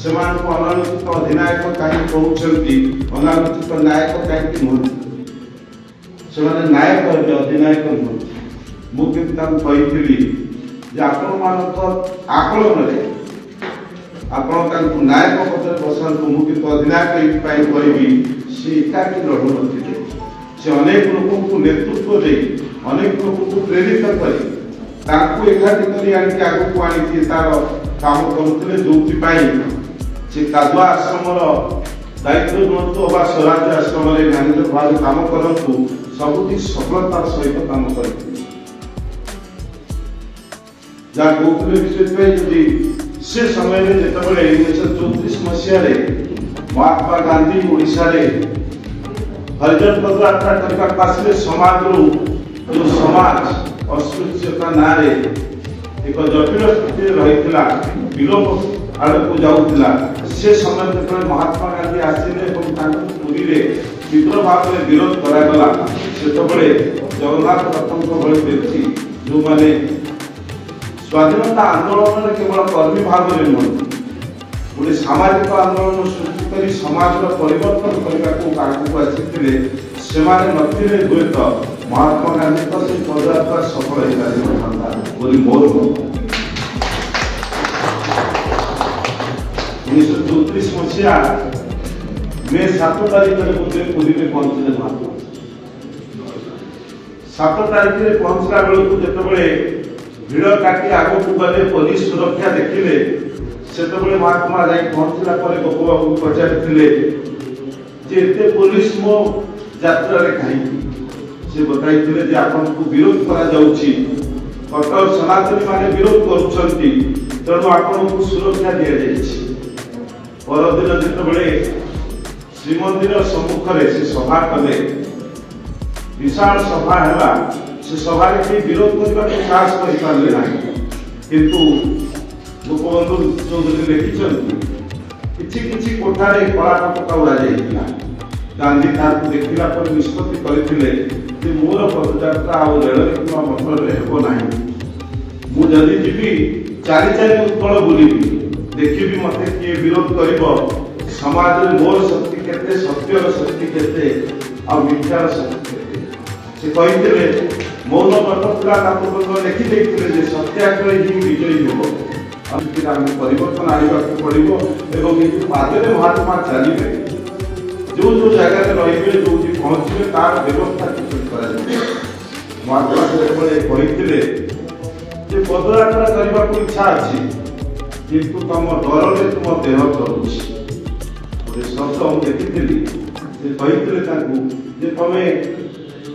ସେମାନଙ୍କୁ ଅନାଲୋଚିତ ଅଧିନାୟକ କାହିଁକି କହୁଛନ୍ତି, ଅନାଲୋଚିତ ନାୟକ କାହିଁକି ନୁହନ୍ତି? ସେମାନେ ନାୟକ ହେବେ, ଅଧିନାୟକ ନୁହନ୍ତି। ମୁଁ କିନ୍ତୁ ତାଙ୍କୁ କହିଥିଲି ଯେ ଆପଣମାନଙ୍କ ଆକଳନରେ ଆପଣ ତାଙ୍କୁ ନାୟକ ପଦରେ ବସାନ୍ତୁ, ମୁଁ କିନ୍ତୁ ଅଧିନାୟକ ଏଇଥିପାଇଁ କହିବି ସେ ଏକାକି ଲଢ଼ୁନଥିଲେ। ସେ ଅନେକ ଲୋକଙ୍କୁ ନେତୃତ୍ୱ ଦେଇ, ଅନେକ ଲୋକଙ୍କୁ ପ୍ରେରିତ କରି ତାଙ୍କୁ ଏକାଠି କରି ଆଣିକି ଆଗକୁ ଆଣିକି ତାର କାମ କରୁଥିଲେ। ଯୋଉଥିପାଇଁ ସେ କାଦୁଆ ଆଶ୍ରମର ଦାୟିତ୍ୱ ନିଅନ୍ତୁ ଅବା ସ୍ୱରାଜ୍ୟ ଆଶ୍ରମରେ ମ୍ୟାନେଜର ଭାବେ କାମ କରନ୍ତୁ, ସବୁଠି ସଫଳତାର ସହିତ କାମ କରିଥିଲେ। ଯାହା କହୁଥିଲେ ସେଥିପାଇଁ ଯଦି ସେ ସମୟରେ ଯେତେବେଳେ 1934 ମସିହାରେ ମହାତ୍ମା ଗାନ୍ଧୀ ଓଡ଼ିଶାରେ ହରିଜନ ପଦଯାତ୍ରା କରିବାକୁ ଆସିଲେ, ସମାଜରୁ ଯୋଉ ସମାଜ ଅସ୍ପୃଶ୍ୟତା ନାଁରେ ଏକ ଜଟିଳ ସ୍ଥିତିରେ ରହିଥିଲା, ବିଲୋପ ଆଡ଼କୁ ଯାଉଥିଲା, ସେ ସମୟରେ ଯେତେବେଳେ ମହାତ୍ମା ଗାନ୍ଧୀ ଆସିଲେ ଏବଂ ତାଙ୍କୁ ପୁରୀରେ ତୀବ୍ର ଭାବରେ ବିରୋଧ କରାଗଲା, ସେତେବେଳେ ଜଗନ୍ନାଥ ରଥଙ୍କ ଭଳି ବ୍ୟକ୍ତି ଯେଉଁମାନେ ସ୍ୱାଧୀନତା ଆନ୍ଦୋଳନରେ କେବଳ କର୍ମୀ ଭାବରେ ନୁହନ୍ତି, ଗୋଟେ ସାମାଜିକ ଆନ୍ଦୋଳନ ସୃଷ୍ଟି କରି ସମାଜର ପରିବର୍ତ୍ତନ କରିବାକୁ ଆଗକୁ ଆସିଥିଲେ, ସେମାନେ ନଥିଲେ ହୁଏତ ମହାତ୍ମା ଗାନ୍ଧୀଙ୍କ ସେହି ପଦଯାତ୍ରା ସଫଳ ହେଇପାରିନଥାନ୍ତା ବୋଲି ମୋର ମତ। 1934 ମସିହା ମେ 7 ତାରିଖରେ ବୋଧେ ପୁରୀରେ ପହଞ୍ଚିଲେ ମହାତ୍ମା। 7 ତାରିଖରେ ପହଞ୍ଚିଲା ବେଳକୁ ଯେତେବେଳେ ଭିଡ଼ କାଟି ଆଗକୁ ଗଲେ, ପୋଲିସ ସୁରକ୍ଷା ଦେଖିଲେ, ସେତେବେଳେ ମହାତ୍ମା ଯାଇ ପହଞ୍ଚିଲା ପରେ ଗୋପବାବୁଙ୍କୁ ପଚାରିଥିଲେ ଯେ ଏତେ ପୋଲିସ ମୋ ଯାତ୍ରାରେ କାହିଁକି? ସେ ବତାଇଥିଲେ ଯେ ଆପଣଙ୍କୁ ବିରୋଧ କରାଯାଉଛି, କଟକ ସନାତନୀ ମାନେ ବିରୋଧ କରୁଛନ୍ତି, ତେଣୁ ଆପଣଙ୍କୁ ସୁରକ୍ଷା ଦିଆଯାଇଛି। ପରଦିନ ଯେତେବେଳେ ଶ୍ରୀମନ୍ଦିର ସମ୍ମୁଖରେ ସେ ସଭା କଲେ, ବିଶାଳ ସଭା ହେଲା, ସେ ସଭାରେ କେହି ବିରୋଧ କରିବାକୁ ସାହସ କରିପାରିଲେ ନାହିଁ। କିନ୍ତୁ ଗୋପବନ୍ଧୁ ଚୌଧୁରୀ ଲେଖିଛନ୍ତି କିଛି କିଛି କୋଠାରେ କଳା ପତାକା ଉଡ଼ାଯାଇଥିଲା। ଗାନ୍ଧୀ ତାହାକୁ ଦେଖିଲା ପରେ ନିଷ୍ପତ୍ତି କରିଥିଲେ ଯେ ମୋର ପଦଯାତ୍ରା ଆଉ ରେଳରେ କିମ୍ବା ମଟରରେ ହେବ ନାହିଁ। ମୁଁ ଯଦି ଯିବି ଚାରି ଚାରି ଉତ୍କଳ ବୁଲିବି, ଦେଖିବି ମତେ କିଏ ବିରୋଧ କରିବ, ସମାଜରେ ମୋର ଶକ୍ତି କେତେ, ସତ୍ୟର ଶକ୍ତି କେତେ, ଆଉ ମିଥ୍ୟାର ଶକ୍ତି କେତେ। ସେ କହିଥିଲେ ମୌନ ବ୍ରତ ଥିଲା, ତାକୁ ଲେଖି ଦେଇଥିଲେ ଯେ ସତ୍ୟାଗ୍ରହ ହିଁ ବିଜୟୀ ହେବ। ଆମେ ପରିବର୍ତ୍ତନ ଆଣିବାକୁ ପଡ଼ିବ ଏବଂ ଏଇ ପାଦରେ ମହାତ୍ମା ଚାଲିବେ, जो जो जगह रही जो पहुंचे तार व्यवस्था महात्मा कहते पदयात्रा करने को इच्छा अच्छी किंतु तुम डर में तुम देह करुच्छी गोटे शब्द मुझे देखी तुम्हें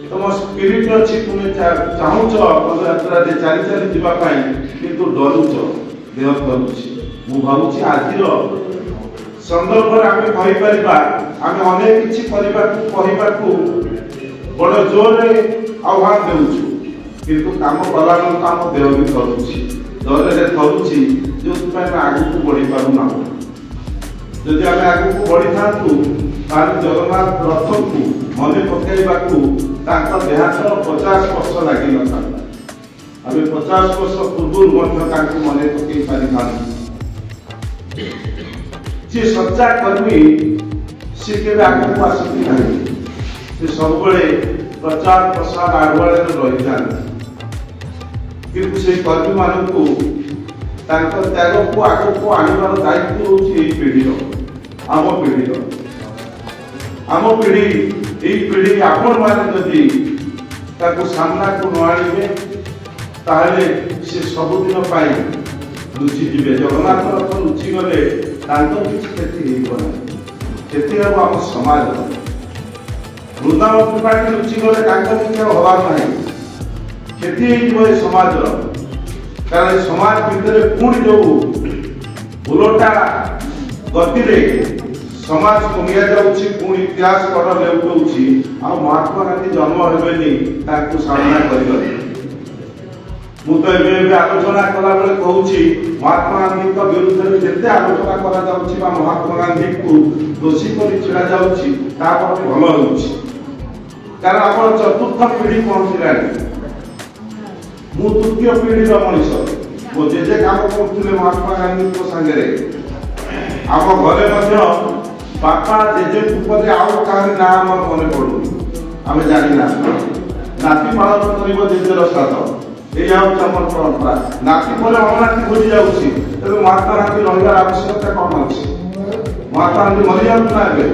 तुम स्पिरिट अच्छी तुम्हें चाहूच पदयात्रा चली चली जावाई किंतु डरुच देह करुच्छी मु भावुची आज संदर्भ आम कहीपर आम अनेक किसी बड़ जोर आह्वान देचु किंतु काम कला आम देह भी थरुची डर थरुची जो आग को बढ़ी पारना जदि आम आग को बढ़ी था जगन्नाथ रथ को मन पकड़ा देहांतर 50 वर्ष लगी न था आम 50 वर्ष पूर्व मन पकई पारि था सी सच्चा कर्मी सी के आगे आसती ना सी सब प्रचार प्रसार आड़ुआड़े रही था किंतु से कर्मी मान को त्याग को आग को आनबार दायित्व होची पीढ़ी आम पीढ़ी आपण मैंने जदि सामना को न आने ताहले से सबुदिन लुचिजे जगन्नाथ रथ लुचिगले किसी क्षति क्षति हम आम समाज वृंदावन त्रिपाठी लुचिगले किसी हबार ना क्षति समाज कारण समाज भितर पुणी जो उलटा गति समाज को नियाଯାଉଛି पुणी इतिहास पढ़ लेउछि आ महात्मा गांधी जन्म हेबेनी ताकू सामना करिबे मु तो एबे आलोचना कला बेले कहूछि महात्मा गांधी के विरुद्ध में जेते आलोचना करा जाଉଛି बा महात्मा गांधी को दोषी करी छिड़ा जाଉଛି ता पर भलो होଉଛି कारण आपण चतुर्थ पीढ़ी पहुंचलानी मु तृतीय पीढ़ी रो मनुष्य मो जे काम करथुले महात्मा गांधी को संगे आम घरे मध्य बापा जेजे उपरे आउ कहानी ना हमर मने पड़ू आम जानी ना नाती पालन करिबो जेजेर श्राद्ध ए आउ हमर परंपरा नाती बोले अनाती भूली जाउछि तबे महात्मा गांधी रहिबार आवश्यकता कम अछि महात्मा गांधी मरि जाउ ना बे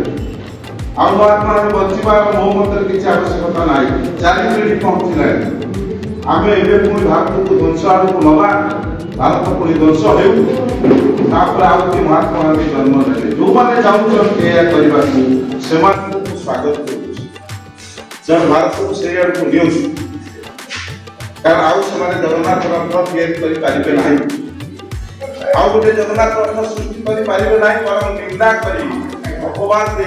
आउ महात्मा गांधी बचिबार मो मंत्र किछि आवश्यकता नाही चारि पीढ़ी पहुंचिला आमे एबे पुणी भारत को ध्वंस आडू नवा भारत पुणी ध्वंस हेउ तापर आउती महात्मा गांधी जन्म ले जो माने चाहूछन एया करबा को सेमान को स्वागत करू जन भारत को सेया को न्यूज कारण आउ समाने जगन्नाथ रथ तैयारी करि पारिबे नाही आउ गोटे जगन्नाथ रथ सृष्टि करि पारिबे नाही परम निंदा करि अपमान दे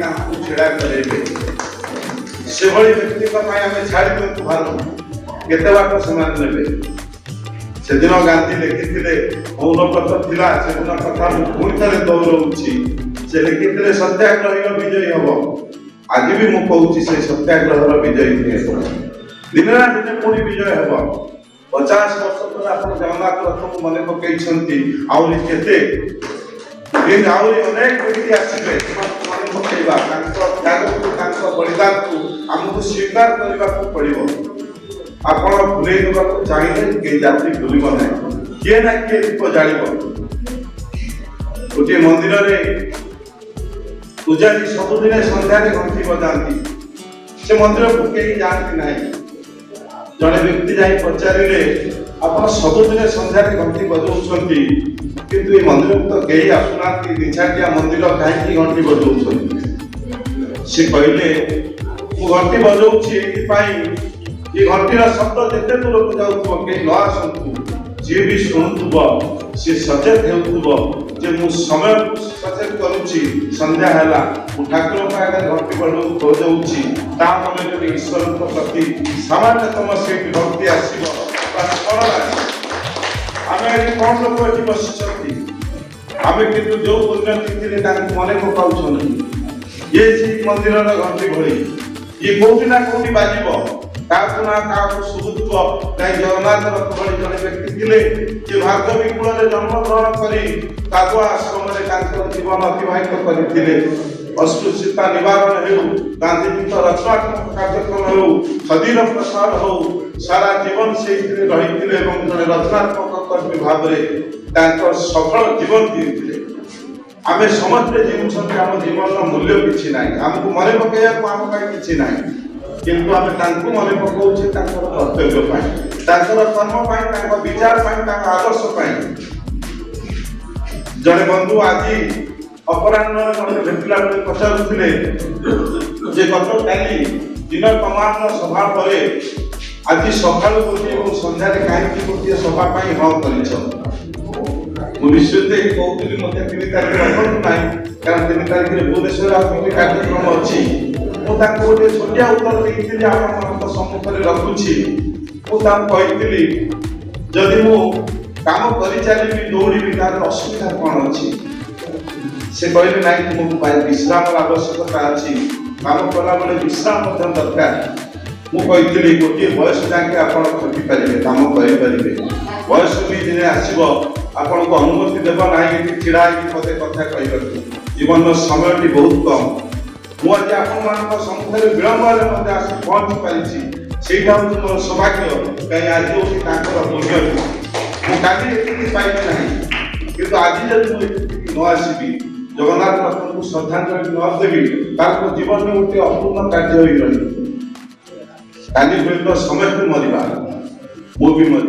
ताकू छेड़ा करेबे से भली व्यक्ति का पाए हमें छाड़ी दो भारत केते बात समान लेबे सेदिन गांधी लिखिथिले मौनव्रत थिला सेदिन कथा पुणी थे दौड़ौछि से लिखिथिले सत्याग्रह विजयी हब आज भी मु कहूछि से सत्याग्रह विजयी हे दिन ना दिन पुणी विजय हब 50 वर्ष पर आपण जगन्नाथ रथ को मन पकईछंती आउली केते दिन आउली अनेक व्यक्ति आसीबे मन पकईबा त्याग को बलिदान को हमको स्वीकार करबा को पड़िबो आपण भूले देबा को चाहिए के जाति भूलिब ना किए ना किए दीप जालिब गोटे मंदिर रे पूजारी सबुदिन संध्या रे घंटी बजाती से मंदिर को केही जानती नाही जने व्यक्ति जाई पचारिले आपण सबुदिन संध्या रे घंटी बजाउछंती किंतु ए मंदिर को तो केही आसुनाती निछाटिया मंदिर काहे की घंटी बजाउछंती से कहले मु घंटी बजाउछि एति पाई ये घंटीर शब्द जिते दूर को जाउथबो के न आसंतु जे भी सुनुथबो से सचेत हेउथबो जे मु समय सचेत करूछि संध्या होला मु ठाकुर का आगे घंटी बडो हो जाउछि ता मने के ईश्वर के प्रति सामान्यतम से भक्ति आसीबो बस कोन आमे एति कोन लोक एति बसिछथि आमे किंतु जो पुण्य तिथि रे ताक मने को पाउछन ये श्री मंदिर र घंटी भଳି ये कोठी ना कोठी बाजिबो काकुना काकु सुबुत्व कई जगन्नाथ रथ भଳି जने व्यक्ति थिले जे भागवी कुल रे जन्म ग्रहण करी काकुआ आश्रम रे कांकर जीवन अतिबाहित करिथिले अस्पृश्यता निवारण हेउ गांधी जी तो रचनात्मक कार्यक्रम हेउ खदीर प्रसार हो सारा जीवन से रहिथिले एवं जने रचनात्मक कर्मी भाव रे तांकर सफल जीवन दिथिले आमे समस्ते जीवुछन्ति आम जीवन मूल्य किछि नाही हमको मने पकेया आम पाई किछि नाही किंतु आमे तांको मने पकाउछे तांकर कर्तव्य पाई तांकर कर्म पाई तांकर विचार पाई तांकर आदर्श पाई जने बंधु आज अपराह्न मते भेटला बेले पचारुथिले जे गत काली दिन तमाम सभा परे आज सकाळु गोटे और संध्यारे काहेकि गोटे सभा पाई हाँ करिछ मु निश्चित कहूली मत 3 तारिख रखु ना कारण 3 तारिख भुवनेश्वर आगे कार्यक्रम अच्छी मुझे गोटे छोटिया उत्तर देती आप सम्मुखें रखुची मुझे जदि मु काम कर चली दौड़ी तार असुविधा कौन अच्छी से कहले ना कि विश्राम आवश्यकता अच्छी काम कला बेले विश्राम दरकार मुझे गोटे बयस जाके आप खटी पारे काम करें बयस भी दिने आसो आपन को अनुमति देव ना कि छिड़ा मत कथा कह जीवन समय बहुत कम मुझे आप सम्मुखें विलम्ब मत आस पहुँची पारी मोर सौभाग्य कहीं आज पुण्य मुझे पाइबी ना कि आज जब न आसबि जगन्नाथ रत्न को श्रद्धांजलि न देवी तार जीवन में गोटे अपूर्ण कार्य हो रही काली हुए समस्त मरवा मु भी मर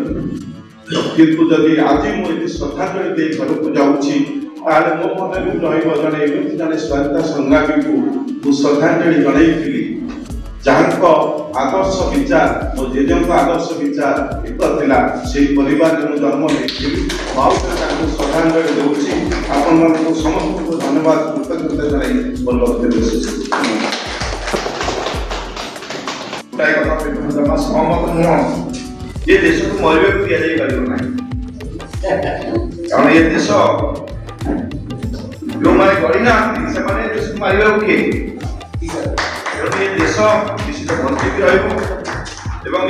किंतु जदि आज मुझे श्रद्धांजलि दे घर को जाऊँगी ताले मो मन भी रही जड़े जड़े स्वाधीनता संग्रामी को मु श्रद्धांजलि जनईली जहाँ आदर्श विचार मो जेजे आदर्श विचार एक थिला से परिवार में जन्म नहीं श्रद्धांजलि दूसरी आपण समस्त को धन्यवाद कृतज्ञता जनाई जमा सहमत नुह ये देश को मरवे को दिया जाए ना कारण ये देश जो मैंने गढ़ी ना से देश को मारे किए ये देश निश्चित बंचित रही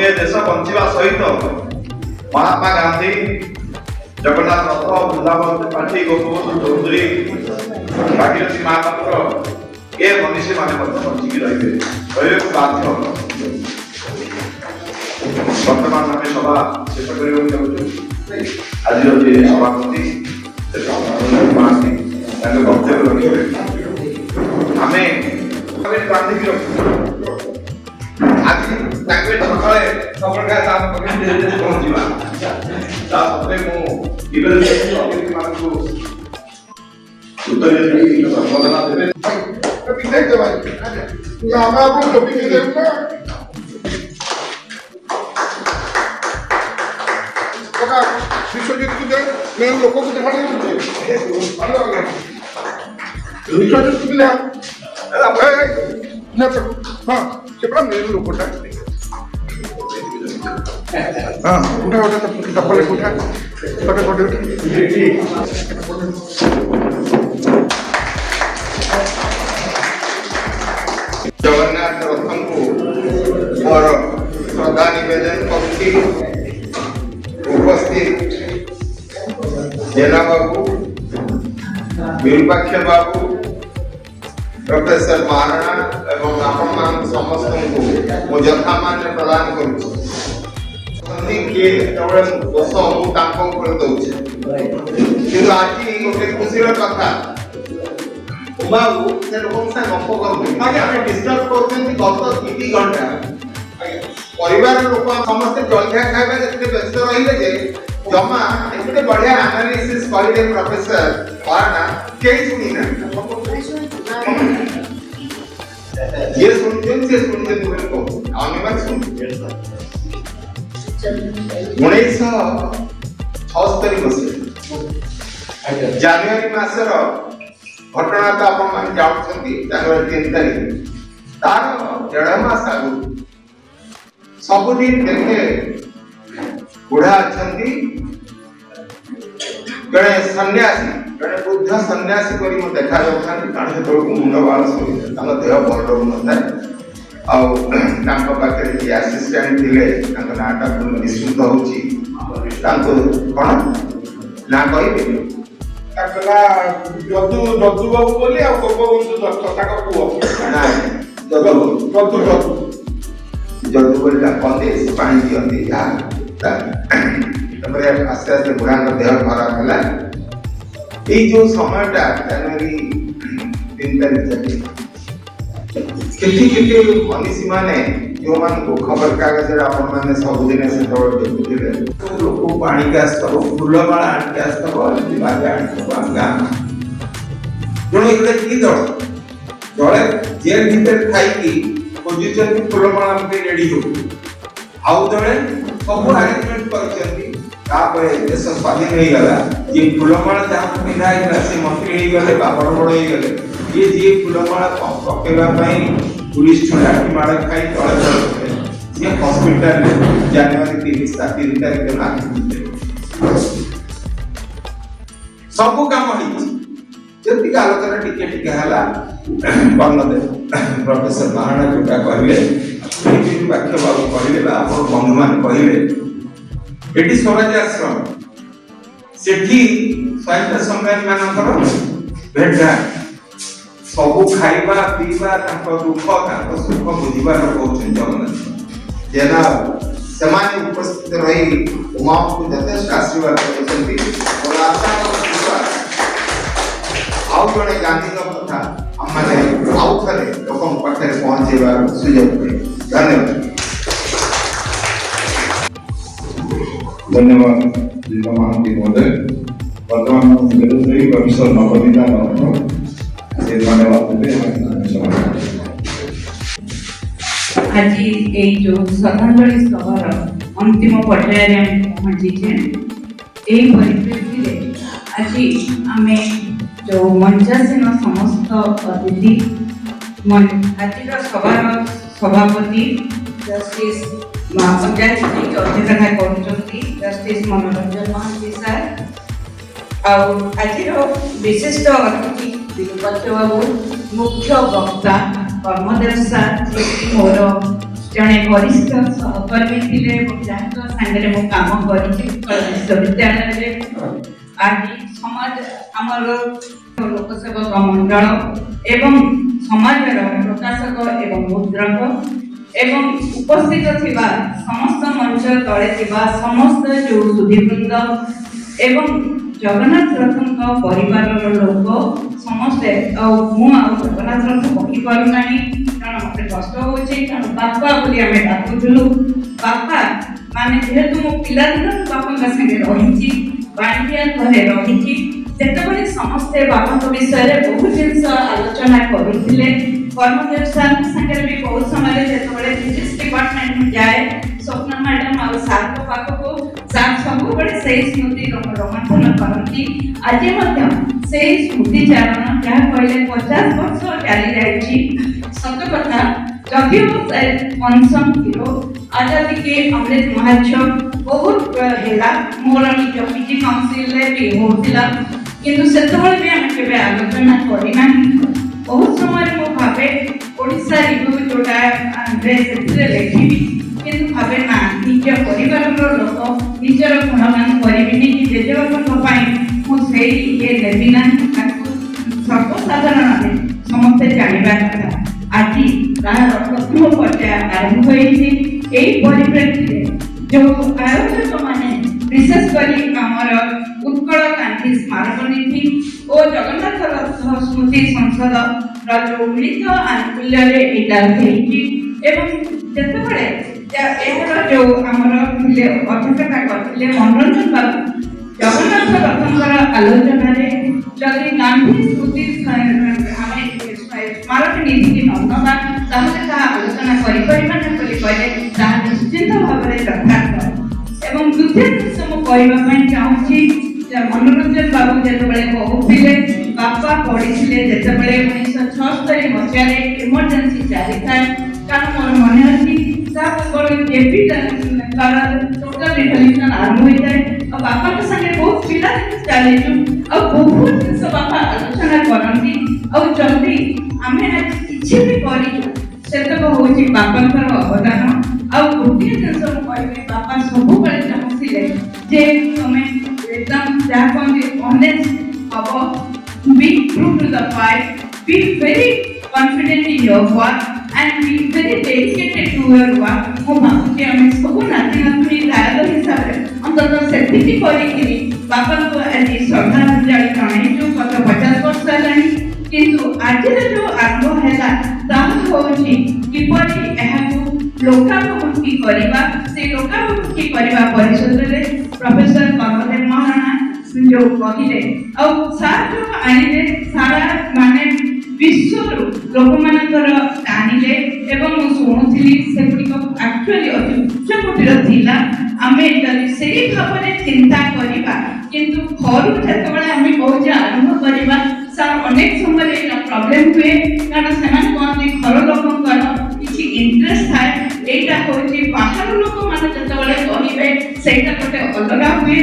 ये देश बंचा सहित महात्मा गांधी जगन्नाथ रथ वृंदावन त्रिपाठी गोपबंधु चौधरी भागीरथी महापात्र ये मनीषी मैंने बंचिकी रही बाध्य वर्तमान आम सभा शेष कर आज सभापति वक्तव्य रखे आम बांधिक आज सकाଳେ सबका काम पहुँचवा संबोधना देवे विश्वजित को दे मैं लोगों को दिखा विश्वजित को ले हाँ चपड़ा मेरे लोग उठा हाँ उठा उठा चप्पल उठा छोटे छोटे जगन्नाथ रत्न को और श्रद्धा निवेदन करती उपस्थित जेना बाबू विरूपाक्ष बाबू प्रोफेसर महाराणा एवं आपण मान समस्त को यथा मान्य प्रदान करूँ किए दोष मुझे दौचे कि आज गोटे खुशी कथा बाबू से लोक गप कर डिस्टर्ब कर गत 3 घंटा परिवार लोक समस्त जलखिया खाଇବା ଯେତେ ବ୍ୟସ୍ତ ରହିଲେ ଯେ जमा एते बढ़िया एनालिसिस करले प्रोफेसर पारना केही सुनी ना ये सुनते तुम्हें को आने बात सुन 1976 मसीहा जनवरी मासर घटना तो आप मान जानछंती जनवरी 3 तारिख तार 1.5 मास आगु सबुदिन देखे बुढ़ा अच्छी जड़े सन्यासी जड़े बुद्ध सन्यासी करी मो देखा जाउछन कारण से तोर मुंड बाल सब तांग देह बड़ न थाए आ पाखे जे असिस्टेंट थिले तांग नाटा पूर्ण विशुद्ध होची तांको कोन ना कहिबे ताकला जदू जदू बाबू बोली आ गोपबंधु दत्त ताक पुओ ना जदू जदू बोली ता कंदे पानी दियंती या तबरे आस्ते आस्ते बुढ़ा देह खराब है এই যে সময়টা জানুয়ারি 3 তারিখ যাকে କେତେ କେତେ ମନୀଷୀମାନେ ଯେଉଁମାନଙ୍କୁ ଖବରକାଗଜରେ ଆପଣମାନେ ସବୁଦିନେ ସେତେବେଳେ ଦେଖୁଥିବେ ଲୋକ ଆଣିକି ଆସିଥିବ ଫୁଲମାଳ ଆଣିକି ଆସିଥିବ ଏମିତି ବାଜା ଆଣିଥିବ ଆମ ଗାଁ ତେଣୁ ଏଗୁଡ଼ା କି ଦଳ ଦଳେ ଜେଲ ଭିତରେ ଥାଇକି ଖୋଜୁଛନ୍ତି ଫୁଲମାଳ ଆମ ପାଇଁ ରେଡି ହଉ ଆଉ ଦଳେ ସବୁ ଆରେଞ୍ଜମେଣ୍ଟ କରିଛନ୍ତି ତାପରେ ଦେଶ ସ୍ୱାଧୀନ ହେଇଗଲା ଯେ ଫୁଲମାଳ ଯାହାକୁ ପିନ୍ଧା ହେଇଥିଲା ସେ ମନ୍ତ୍ରୀ ହେଇଗଲେ ବା ବଡ଼ ବଡ଼ ହେଇଗଲେ ये जी फुलमाला पकेवा पुलिस लाठी माड़ खाई तले चलते ये हॉस्पिटल जनवरी 30 तारीख दिन आखिर सब काम जति आलोचना टिके टिके हला बंगदेव प्रोफेसर महाना जोटा कहले वाक्य बाबू कहले बा अपन बंधु मान कहले एटी स्वराज आश्रम सेठी स्वायत्त सम्मेलन मानकर भेट सबू खाइबा पीबा दुख सुख बुझार कौन जगन्नाथ जेना सेमाने उपस्थित रही उमा को यथेष्ट आशीर्वाद करते आउ जड़े गांधी कथा आम आउ थे लोक पाखे पहुंचेबार सुजोग धन्यवाद धन्यवाद जिला महांती महोदय वर्तमान प्रोफेसर नवनीता राठौर आज ये जो श्रद्धांजलि सभार अंतिम पर्यायर पहुंचीचे यही परिप्रेक्षी आज आम जो मंचासीन समस्त अतिथि आज सभार सभापति जस्टिस पंचायत अध्यक्षता कर जस्टिस मनोरंजन महांती सार आज विशिष्ट अतिथि दिलपत्र बाबू मुख्य वक्ता कर्मदेव सार मोर जड़े वरिष्ठ सहकर्मी थे सागर मु काम कर विश्वविद्यालय आज समाज आमर लोकसेवक मंडल एवं समाज प्रकाशक एवं मुद्रक एवं उपस्थित थिबा समस्त मंच तले थिबा समस्त जो सुधीवृंद एवं जगन्नाथ रथ परिवार लोक समस्ते जगन्नाथ रथ पकी पारूना कारण मत कष्ट हो बापा बोली आम डाकुलु बापा माने जेहेतु मो पिला दिन बापा संगे रही बाणिज्य घरे रही जिते समस्ते बापा विषय बहुत जिन आलोचना करुले कर्मदेव सार संगे भी बहुत समय जो फिजिक्स डिपार्टमेंट जाए स्वप्न मैडम आ सार पाखक सार सब से स्मृति रोमांचन करती आज से स्मृति चारण जहाँ कहले 50 वर्ष चली जाइए सत कथा जदिव पंचम किलो आजादी के अमृत महोत्सव बहुत है मोर निज पीजी काउंसिल भी होता किंतु से भी आम के आलोचना करना बहुत समय मो भावे ओडिशा रिव्यू जोटा लिखी किंतु भावे ना निज परिवार लोक निजर गुणगान करी कि जेजेबापा मुझे ये नेबी ना सर्वसाधारण समस्ते जानवा कथा आज तार प्रथम पर्याय आरंभ होती परिप्रेक्षी जो आयोजक मैंने विशेषकर आमर उत्कल गांधी स्मारक निधि और जगन्नाथ रथ स्मृति संसद जो मिलित आनुकूल्य जितेबाला जो आमर अध्यक्षता करते मनोरंजन बाबू जगन्नाथ रथंकर आलोचना जदि गांधी स्मृति स्मारक निधि की नवा आलोचना कहले निश्चित भाव में यथार्थ एवं द्वितीय जिस मुझे चाहूँगी मनोरंजन बाबू जो कहते बापा पढ़ी थे जो 1976 मसीह इमरजेंसी जारी थाए कारण मोर मन अच्छी टोटाल रिवल्यूशन आरंभ हो जाए और बापा के संगे बहुत पिला चली और बहुत जिन बापा आलोचना करती और जल्दी आम आज किसी भी करतक हूँ बापा अवदान आउ गोटे जिन कह बापा सब चाहूले जे तुम एकदम जहाँ कहते ऑनेस्ट हम be true to the fight be very confident in your work and be very dedicated to your work मो भावुची आम सब नाती नातुणी दायित्व हिसाब से अंततः से ବାପାଙ୍କୁ ଆଜି ଶ୍ରଦ୍ଧାଞ୍ଜଳି ଜଣାଇଛୁ ଗତ 50 ବର୍ଷ ହେଲାଣି। କିନ୍ତୁ ଆଜିର ଯୋଉ ଆରମ୍ଭ ହେଲା ତାହା ହେଉଛି କିପରି ଏହାକୁ ଲୋକାଭିମୁଖୀ କରିବା। ସେ ଲୋକାଭିମୁଖୀ କରିବା ପରିଷଦରେ ପ୍ରଫେସର କର୍ମଦେବ ମହାରଣା ଯୋଉ କହିଲେ ଆଉ ସାର୍ ଯୋଉ ଆଣିଲେ ସାରା ମାନେ ବିଶ୍ୱରୁ ଲୋକମାନଙ୍କର ଆଣିଲେ ଏବଂ ମୁଁ ଶୁଣୁଥିଲି ସେଗୁଡ଼ିକ ଆକ୍ଚୁଆଲି ଅତି ଉଚ୍ଚ କୋଟିର ଥିଲା। ଆମେ ଯଦି ସେଇ ଭାବରେ ଚିନ୍ତା କରିବା କିନ୍ତୁ ଘରୁ ଯେତେବେଳେ ଆମେ କହୁଛେ ଆରମ୍ଭ କରିବା ସାର୍ ଅନେକ ସମୟରେ ଏଇଟା ପ୍ରୋବ୍ଲେମ୍ ହୁଏ କାରଣ ସେମାନେ କହନ୍ତି ଘର ଲୋକଙ୍କର କିଛି ଇଣ୍ଟରେଷ୍ଟ ଥାଏ। ଏଇଟା ହେଉଛି ବାହାର ଲୋକମାନେ ଯେତେବେଳେ କହିବେ ସେଇଟା ଗୋଟେ ଅଲଗା ହୁଏ।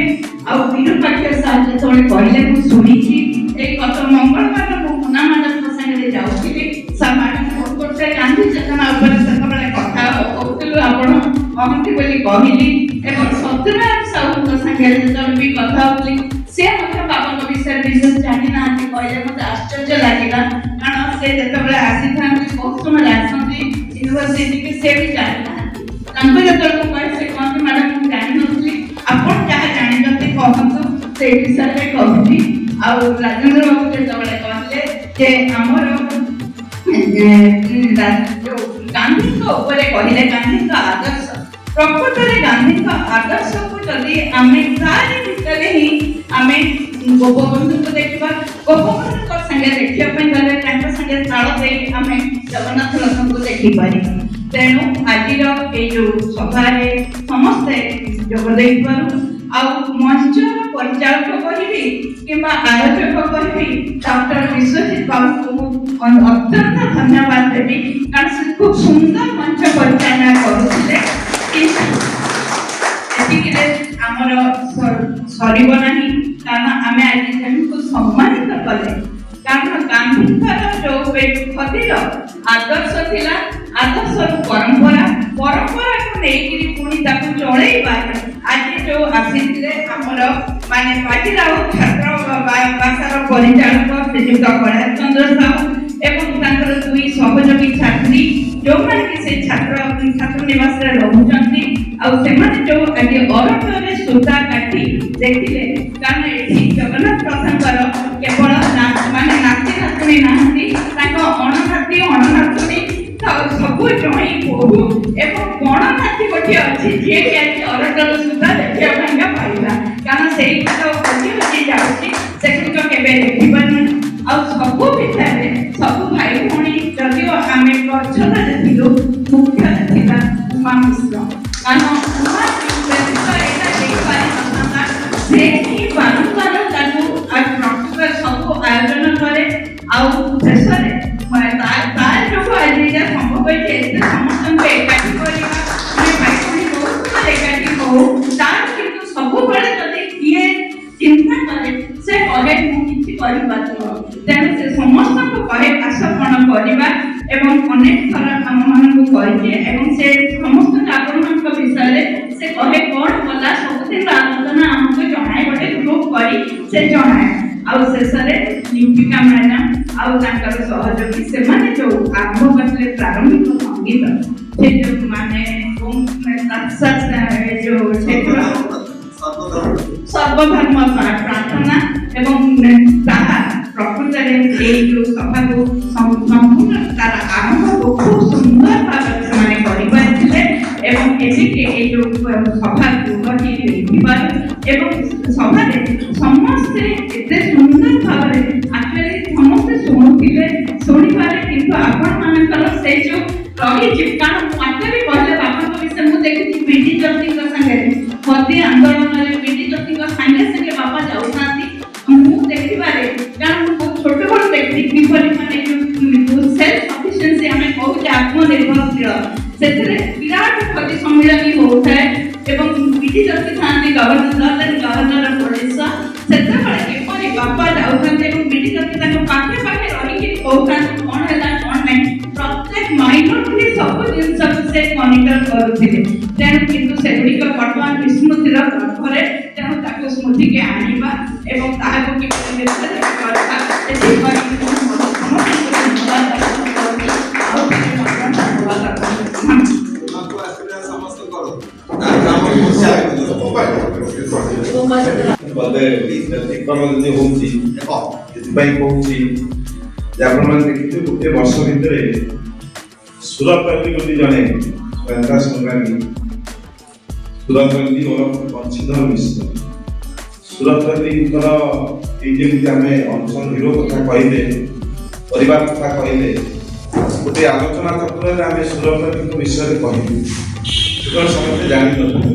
ଆଉ ବିରୁପାକ୍ଷ ସାର୍ ଯେତେବେଳେ କହିଲେ ମୁଁ ଶୁଣିଛି ଏଇ ଗତ ମଙ୍ଗଳବାର ମୁଁ ମୁନା ମ୍ୟାଡମଙ୍କ ସାଙ୍ଗରେ ଯାଉଥିଲି ସାର୍ ମ୍ୟାଡମ ଗୋଟେ ଗାନ୍ଧୀ ଚେତନା ଉପରେ ସେତେବେଳେ କଥା କହୁଥିଲୁ ଆପଣ କହନ୍ତି ବୋଲି କହିଲି ଏବଂ ସତ୍ୟନାରାୟଣ ସାହୁଙ୍କ ସାଙ୍ଗରେ ଯେତେବେଳେ ବି କଥା ହଉଥିଲି ସେ ମଧ୍ୟ ବାବାଙ୍କ ବିଷୟରେ ବିଶେଷ ଜାଣିନାହାନ୍ତି କହିଲେ ମୋତେ ଆଶ୍ଚର୍ଯ୍ୟ ଲାଗିଲା କାରଣ ସେ ଯେତେବେଳେ ଆସିଥାନ୍ତି ବହୁତ ସମୟରେ ଆସନ୍ତି ୟୁନିଭର୍ସିଟିକି ସେ ବି ଜାଣିନାହାନ୍ତି। ତାଙ୍କୁ ଯେତେବେଳେ ମୁଁ କହେ ସେ କହନ୍ତି ମ୍ୟାଡମ ମୁଁ ଜାଣିନଥିଲି ଆପଣ ଯାହା ଜାଣିଛନ୍ତି କହନ୍ତୁ ସେଇ ବିଷୟରେ କହୁଛି। ଆଉ ରାଜେନ୍ଦ୍ର ବାବୁ ଯେତେବେଳେ କହିଲେ ଯେ ଆମର ଗାନ୍ଧୀଙ୍କ ଉପରେ କହିଲେ ଗାନ୍ଧୀଙ୍କ ଆଦର୍ଶ ପ୍ରକୃତରେ ଗାନ୍ଧୀଙ୍କ ଆଦର୍ଶକୁ ଯଦି ଆମେ ତାରି ଭିତରେ ହିଁ ଆମେ ଗୋପବନ୍ଧୁଙ୍କୁ ଦେଖିବା ଗୋପବନ୍ଧୁଙ୍କ ସାଙ୍ଗେ ଦେଖିବା ପାଇଁ ଗଲେ ତାଙ୍କ ସାଙ୍ଗେ ତାଳ ଦେଇ ଆମେ ଜଗନ୍ନାଥ ରଥଙ୍କୁ ଦେଖିପାରିବା। ତେଣୁ ଆଜିର ଏଇ ଯୋଉ ସଭାରେ ସମସ୍ତେ ଯୋଗ ଦେଇଥିବାରୁ ଆଉ ମଞ୍ଚର ପରିଚାଳକ କହିବି କିମ୍ବା ଆୟୋଜକ କହିବି ଡକ୍ଟର ବିଶ୍ୱଜିତ ବାବୁଙ୍କୁ ଅତ୍ୟନ୍ତ ଧନ୍ୟବାଦ ଦେବି କାରଣ ସେ ଖୁବ ସୁନ୍ଦର ମଞ୍ଚ ପରିଚାଳନା କରୁଥିଲେ। ଏତିକିରେ ଆମର ସରିବ ନାହିଁ କାରଣ ଆମେ ଆଜି ତାଙ୍କୁ ସମ୍ମାନିତ କଲେ କାରଣ ଗାନ୍ଧୀଙ୍କର ଯୋଉ ଖଦୀର ଆଦର୍ଶ ଥିଲା ଆଦର୍ଶରୁ ପରମ୍ପରାକୁ ନେଇକିରି ପୁଣି ତାକୁ ଚଳେଇବା ଆଜି ଯୋଉ ଆସିଥିଲେ ଆମର ମାନେ ବାଜିରାଉତ ଛାତ୍ର ବାସାର ପରିଚାଳକ ଶ୍ରୀଯୁକ୍ତ କୈଳାସ ଚନ୍ଦ୍ର ସାହୁ ଏବଂ ତାଙ୍କର 2 ସହଯୋଗୀ ଛାତ୍ରୀ ଯୋଉମାନେ କି ସେ ଛାତ୍ର ନିବାସରେ ରହୁଛନ୍ତି ଆଉ ସେମାନେ ଯୋଉ ଆଜି ଅରଣ୍ୟରେ ସୂତା କାଟି ଦେଖିଲେ କାରଣ ଏଠି ଜଗନ୍ନାଥ ରଥଙ୍କର କେବଳ ମାନେ ନାତି ନାତୁଣୀ ନାହାନ୍ତି ତାଙ୍କ ଅଣନାତି ଅଣନାତୁଣୀ ସବୁ ଜଣେ ବୋହୂ ଏବଂ ଗଣନାତି ଗୋଟିଏ ଅଛି ଯିଏକି ଆଜି ଅରଣ୍ୟର ସୂତା ଦେଖିବା ପାଇଁକା ପାଇବା କାରଣ ସେଇଗୁଡ଼ିକ ହଜି ହଜି ଯାଉଛି ସେଗୁଡ଼ିକ କେବେ ଦେଖିବାନି। ଆଉ ସବୁ ଭିତରେ ସବୁ ଭାଇ ଭଉଣୀ ଯଦିଓ ଆମେ ଗଛରେ ଥିଲୁ ମୁଖ୍ୟରେ ଥିଲା ଉମା ମିଶ୍ର କାରଣ ଉମା ଏଇଟା ହେଇପାରିନଥାନ୍ତା ସେ ହିଁ ବାରମ୍ବାର ତାକୁ ସବୁ ଆୟୋଜନ କରେ ଆଉ ଶେଷରେ ତାର ଯୋଗୁଁ ଆଜି ଏଇଟା ସମ୍ଭବ ହେଇଛି ଏତେ ସମସ୍ତଙ୍କୁ ଏକାଠି କରିବା ଆମେ ଭାଇ ଭଉଣୀ ବହୁତ ଏକାଠି ହଉ ତାର କିନ୍ତୁ ସବୁବେଳେ ଯଦି କିଏ ଚିନ୍ତା କରେ ସେ କହେ ମୁଁ କିଛି କରିପାରିବ ତେଣୁ ସେ ସମସ୍ତଙ୍କୁ କହେ ଆସ କ'ଣ କରିବା ଏବଂ ଅନେକ ଥର ଆମମାନଙ୍କୁ କହିଛି ଏବଂ ସେ ସମସ୍ତ ଆପଣମାନଙ୍କ ବିଷୟରେ ସେ କହେ କ'ଣ କଲା ସବୁଦିନ ଆଲୋଚନା ଆମକୁ ଜଣାଏ ଗୋଟେ ଗ୍ରୁପ କରି ସେ ଜଣାଏ ଆଉ ଶେଷରେ ଲିପିକା ମ୍ୟାଡାମ ଆଉ ତାଙ୍କର ସହଯୋଗୀ ସେମାନେ ଯୋଉ ଆରମ୍ଭ କରିଥିଲେ ପ୍ରାରମ୍ଭିକ ସଙ୍ଗୀତ ସେ ଯୋଉ ମାନେ ଯୋଉ ସର୍ବଧର୍ମ ପ୍ରାର୍ଥନା ଏବଂ ତାହା ପ୍ରକୃତରେ ଏଇ ଯୋଉ ସଭାକୁ ସମ୍ପୂର୍ଣ୍ଣ ତାର ଆରମ୍ଭକୁ ଖୁବ ସୁନ୍ଦର ଭାବରେ ସେମାନେ କରିପାରିଥିଲେ ଏବଂ ଏଠିକି ଏଇ ଯୋଉ ସଭା ଗୃହଟି ହେଇଥିବାରୁ ଏବଂ ସଭାରେ ସମସ୍ତେ ଏତେ ସୁନ୍ଦର ଭାବରେ ଆକ୍ଚୁଆଲି ସମସ୍ତେ ଶୁଣୁଥିଲେ ଶୁଣିବାରେ କିନ୍ତୁ ଆପଣମାନଙ୍କର ସେଇ ଯୋଉ ରହିଛି କାରଣ ମତେ ବି କହିଲେ ବାପାଙ୍କ ବିଷୟରେ ମୁଁ ଦେଖିଛି ବିଡି ଜ୍ୟୋତିଙ୍କ ସାଙ୍ଗରେ ଖଦୀ ଆନ୍ଦୋଳନରେ ବିଡି ଜ୍ୟୋତିଙ୍କ ସାଙ୍ଗେ ସାଙ୍ଗେ ବାପା ଯାଉଥାନ୍ତି ମୁଁ ଦେଖିବାରେ କାରଣ ମୁଁ ବହୁତ ଛୋଟବେଳୁ ଦେଖିଛି କିପରି ମାନେ ଯୋଉ ସେଲ୍ଫ ସଫିସିଏନ୍ସି ଆମେ କହୁଛେ ଆତ୍ମନିର୍ଭରଶୀଳ ସେଥିରେ ବିରାଟ ଖଦୀ ସମ୍ମିଳନୀ ହଉଥାଏ ଏବଂ ବିଡି ଜ୍ୟୋତି ଥାନ୍ତି ଗଭର୍ଣ୍ଣର ଓଡ଼ିଶା ସେତେବେଳେ କିପରି ବାପା ଯାଉଥାନ୍ତି ଏବଂ ବିଡି ଜ୍ୟୋତି ତାଙ୍କ ପାଖେ ପାଖେ ରହିକି କହୁଥାନ୍ତି କ'ଣ ହେଲା କ'ଣ ନାହିଁ ପ୍ରତ୍ୟେକ ମାଇନରଲି ସବୁ ଜିନିଷକୁ ସେ ମନିଟର କରୁଥିଲେ ତେଣୁ କିନ୍ତୁ ସେଗୁଡ଼ିକ ବର୍ତ୍ତମାନ ବିସ୍ମୃତିର ଗର୍ଭରେ ତେଣୁ ତାକୁ ସ୍ମୃତିକି ଆଣିବା ଏବଂ ତାହାକୁ କିପରି କରିବା ଏଥିପାଇଁ ସମସ୍ତେ କର ବୋଧେ ଅତିକ୍ରମ ଯଦି ହଉଛି ସେଥିପାଇଁ କହୁଛି ଯେ ଆପଣମାନେ ଦେଖିଥିବେ ଗୋଟେ ବର୍ଷ ଭିତରେ ସୁରତଲି ବୋଲି ଜଣେ ସ୍ୱାଧୀନତା ସଂଗ୍ରାମୀ ସୁରତଲି ଓରଫ ବଂଶୀଧର ମିଶ୍ର ସୁରତଲିଙ୍କର ଏଇ ଯେମିତି ଆମେ ଅନସନ୍ ହିରୋ କଥା କହିଲେ ପରିବାର କଥା କହିଲେ ଗୋଟେ ଆଲୋଚନା ଚକ୍ରରେ ଆମେ ସୁରତଲିଙ୍କ ବିଷୟରେ କହିବୁ ସେତେବେଳେ ସମସ୍ତେ ଜାଣିନଥିଲେ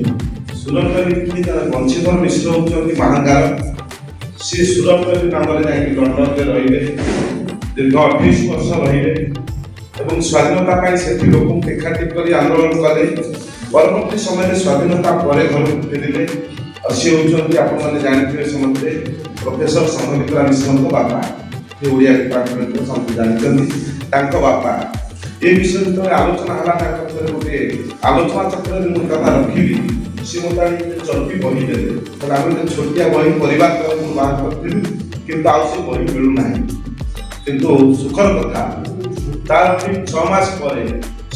ସୁରତଲି ଜଣେ ବଂଶୀଧର ମିଶ୍ର ହେଉଛନ୍ତି ମହାଙ୍ଗାର ସେ ସୁରତଲି ନାମରେ ଯାଇକି ଲଣ୍ଡନରେ ରହିଲେ ଦୀର୍ଘ 28 ବର୍ଷ ରହିଲେ ଏବଂ ସ୍ୱାଧୀନତା ପାଇଁ ସେଠି ଲୋକଙ୍କୁ ଏକାଠି କରି ଆନ୍ଦୋଳନ କଲେ ପରବର୍ତ୍ତୀ ସମୟରେ ସ୍ୱାଧୀନତା ପରେ ଘରକୁ ଫେରିଲେ ଆଉ ସେ ହେଉଛନ୍ତି ଆପଣମାନେ ଜାଣିଥିବେ ସମସ୍ତେ ପ୍ରଫେସର ସଂଘମିତ୍ରା ମିଶ୍ରଙ୍କ ବାପା ସେ ଓଡ଼ିଆ ଡିପାର୍ଟମେଣ୍ଟର ସମସ୍ତେ ଜାଣିଛନ୍ତି ତାଙ୍କ ବାପା ଏ ବିଷୟରେ ଯେତେବେଳେ ଆଲୋଚନା ହେଲା ତାଙ୍କ ଭିତରେ ଗୋଟେ ଆଲୋଚନା ଚକ୍ରରେ ମୁଁ କଥା ରଖିବି ସେ ମୋତେ ଚର୍ବି ବହି ଦେଲେ ତାହେଲେ ଆମେ ଗୋଟେ ଛୋଟିଆ ବହି ପରିବାର ତରଫରୁ ବାହାର କରିଥିଲୁ କିନ୍ତୁ ଆଉ ସେ ବହି ମିଳୁନାହିଁ କିନ୍ତୁ ସୁଖର କଥା ତାର ଠିକ 6 ମାସ ପରେ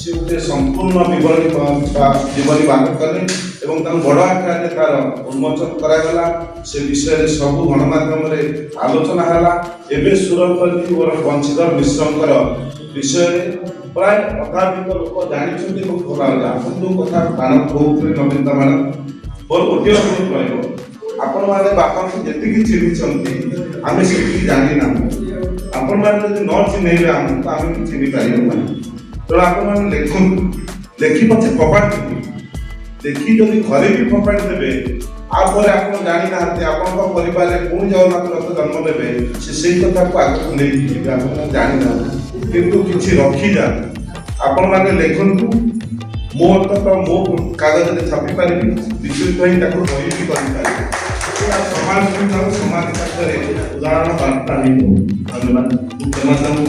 ସେ ଗୋଟେ ସମ୍ପୂର୍ଣ୍ଣ ବିବରଣୀ ବାହାର କଲେ ଏବଂ ତାଙ୍କୁ ବଡ଼ ଆକାରରେ ତାର ଉନ୍ମୋଚନ କରାଗଲା ସେ ବିଷୟରେ ସବୁ ଗଣମାଧ୍ୟମରେ ଆଲୋଚନା ହେଲା ଏବେ ସୁରତଲି ଓ ବଂଶୀଧର ମିଶ୍ରଙ୍କର ବିଷୟରେ ପ୍ରାୟ ଅଧାଧିକ ଲୋକ ଜାଣିଛନ୍ତି ଏବଂ ଖୋଲାଗଲା ଆପଣ ଯେଉଁ କଥା ମ୍ୟାଡ଼ାମ କହୁଥିଲେ ନବୀନତା ମ୍ୟାଡ଼ାମ ମୋର ଗୋଟିଏ ଅନୁରୋଧ ରହିବ ଆପଣମାନେ ବାପାଙ୍କୁ ଯେତିକି ଚିହ୍ନିଛନ୍ତି ଆମେ ସେତିକି ଜାଣିନାହୁଁ ଆପଣମାନେ ଯଦି ନ ଚିହ୍ନେଇବେ ଆମକୁ ତ ଆମେ କିଛି ଚିହ୍ନି ପାରିବୁ ନାହିଁ ତେଣୁ ଆପଣମାନେ ଲେଖନ୍ତୁ ଲେଖି ପଛେ ଫୋପାଡ଼ି ଲେଖି ଯଦି ଘରେ ବି ଫୋପାଡ଼ି ଦେବେ ଆଉ ପରେ ଆପଣ ଜାଣିନାହାନ୍ତି ଆପଣଙ୍କ ପରିବାରରେ ପୁଣି ଜଗନ୍ନାଥ ରଥ ଜନ୍ମ ନେବେ ସେ ସେଇ କଥାକୁ ଆଗକୁ ନେଇକି ଯିବେ ଆପଣମାନେ ଜାଣିନାହାନ୍ତି କିନ୍ତୁ କିଛି ରଖିଯାଆନ୍ତୁ ଆପଣମାନେ ଲେଖନ୍ତୁ ମୋ ଅନ୍ତତଃ ମୋ କାଗଜରେ ଛାପି ପାରିବି ବିଶୁଦ୍ଧ ହିଁ ତାକୁ ବହି ବି କରିପାରିବି ସମାଜ ସୁବିଧାକୁ ସମାଜ ପାଖରେ ଉଦାହରଣ ବାର୍ତ୍ତା ହେଇଯିବ ଧନ୍ୟବାଦ ମୁଁ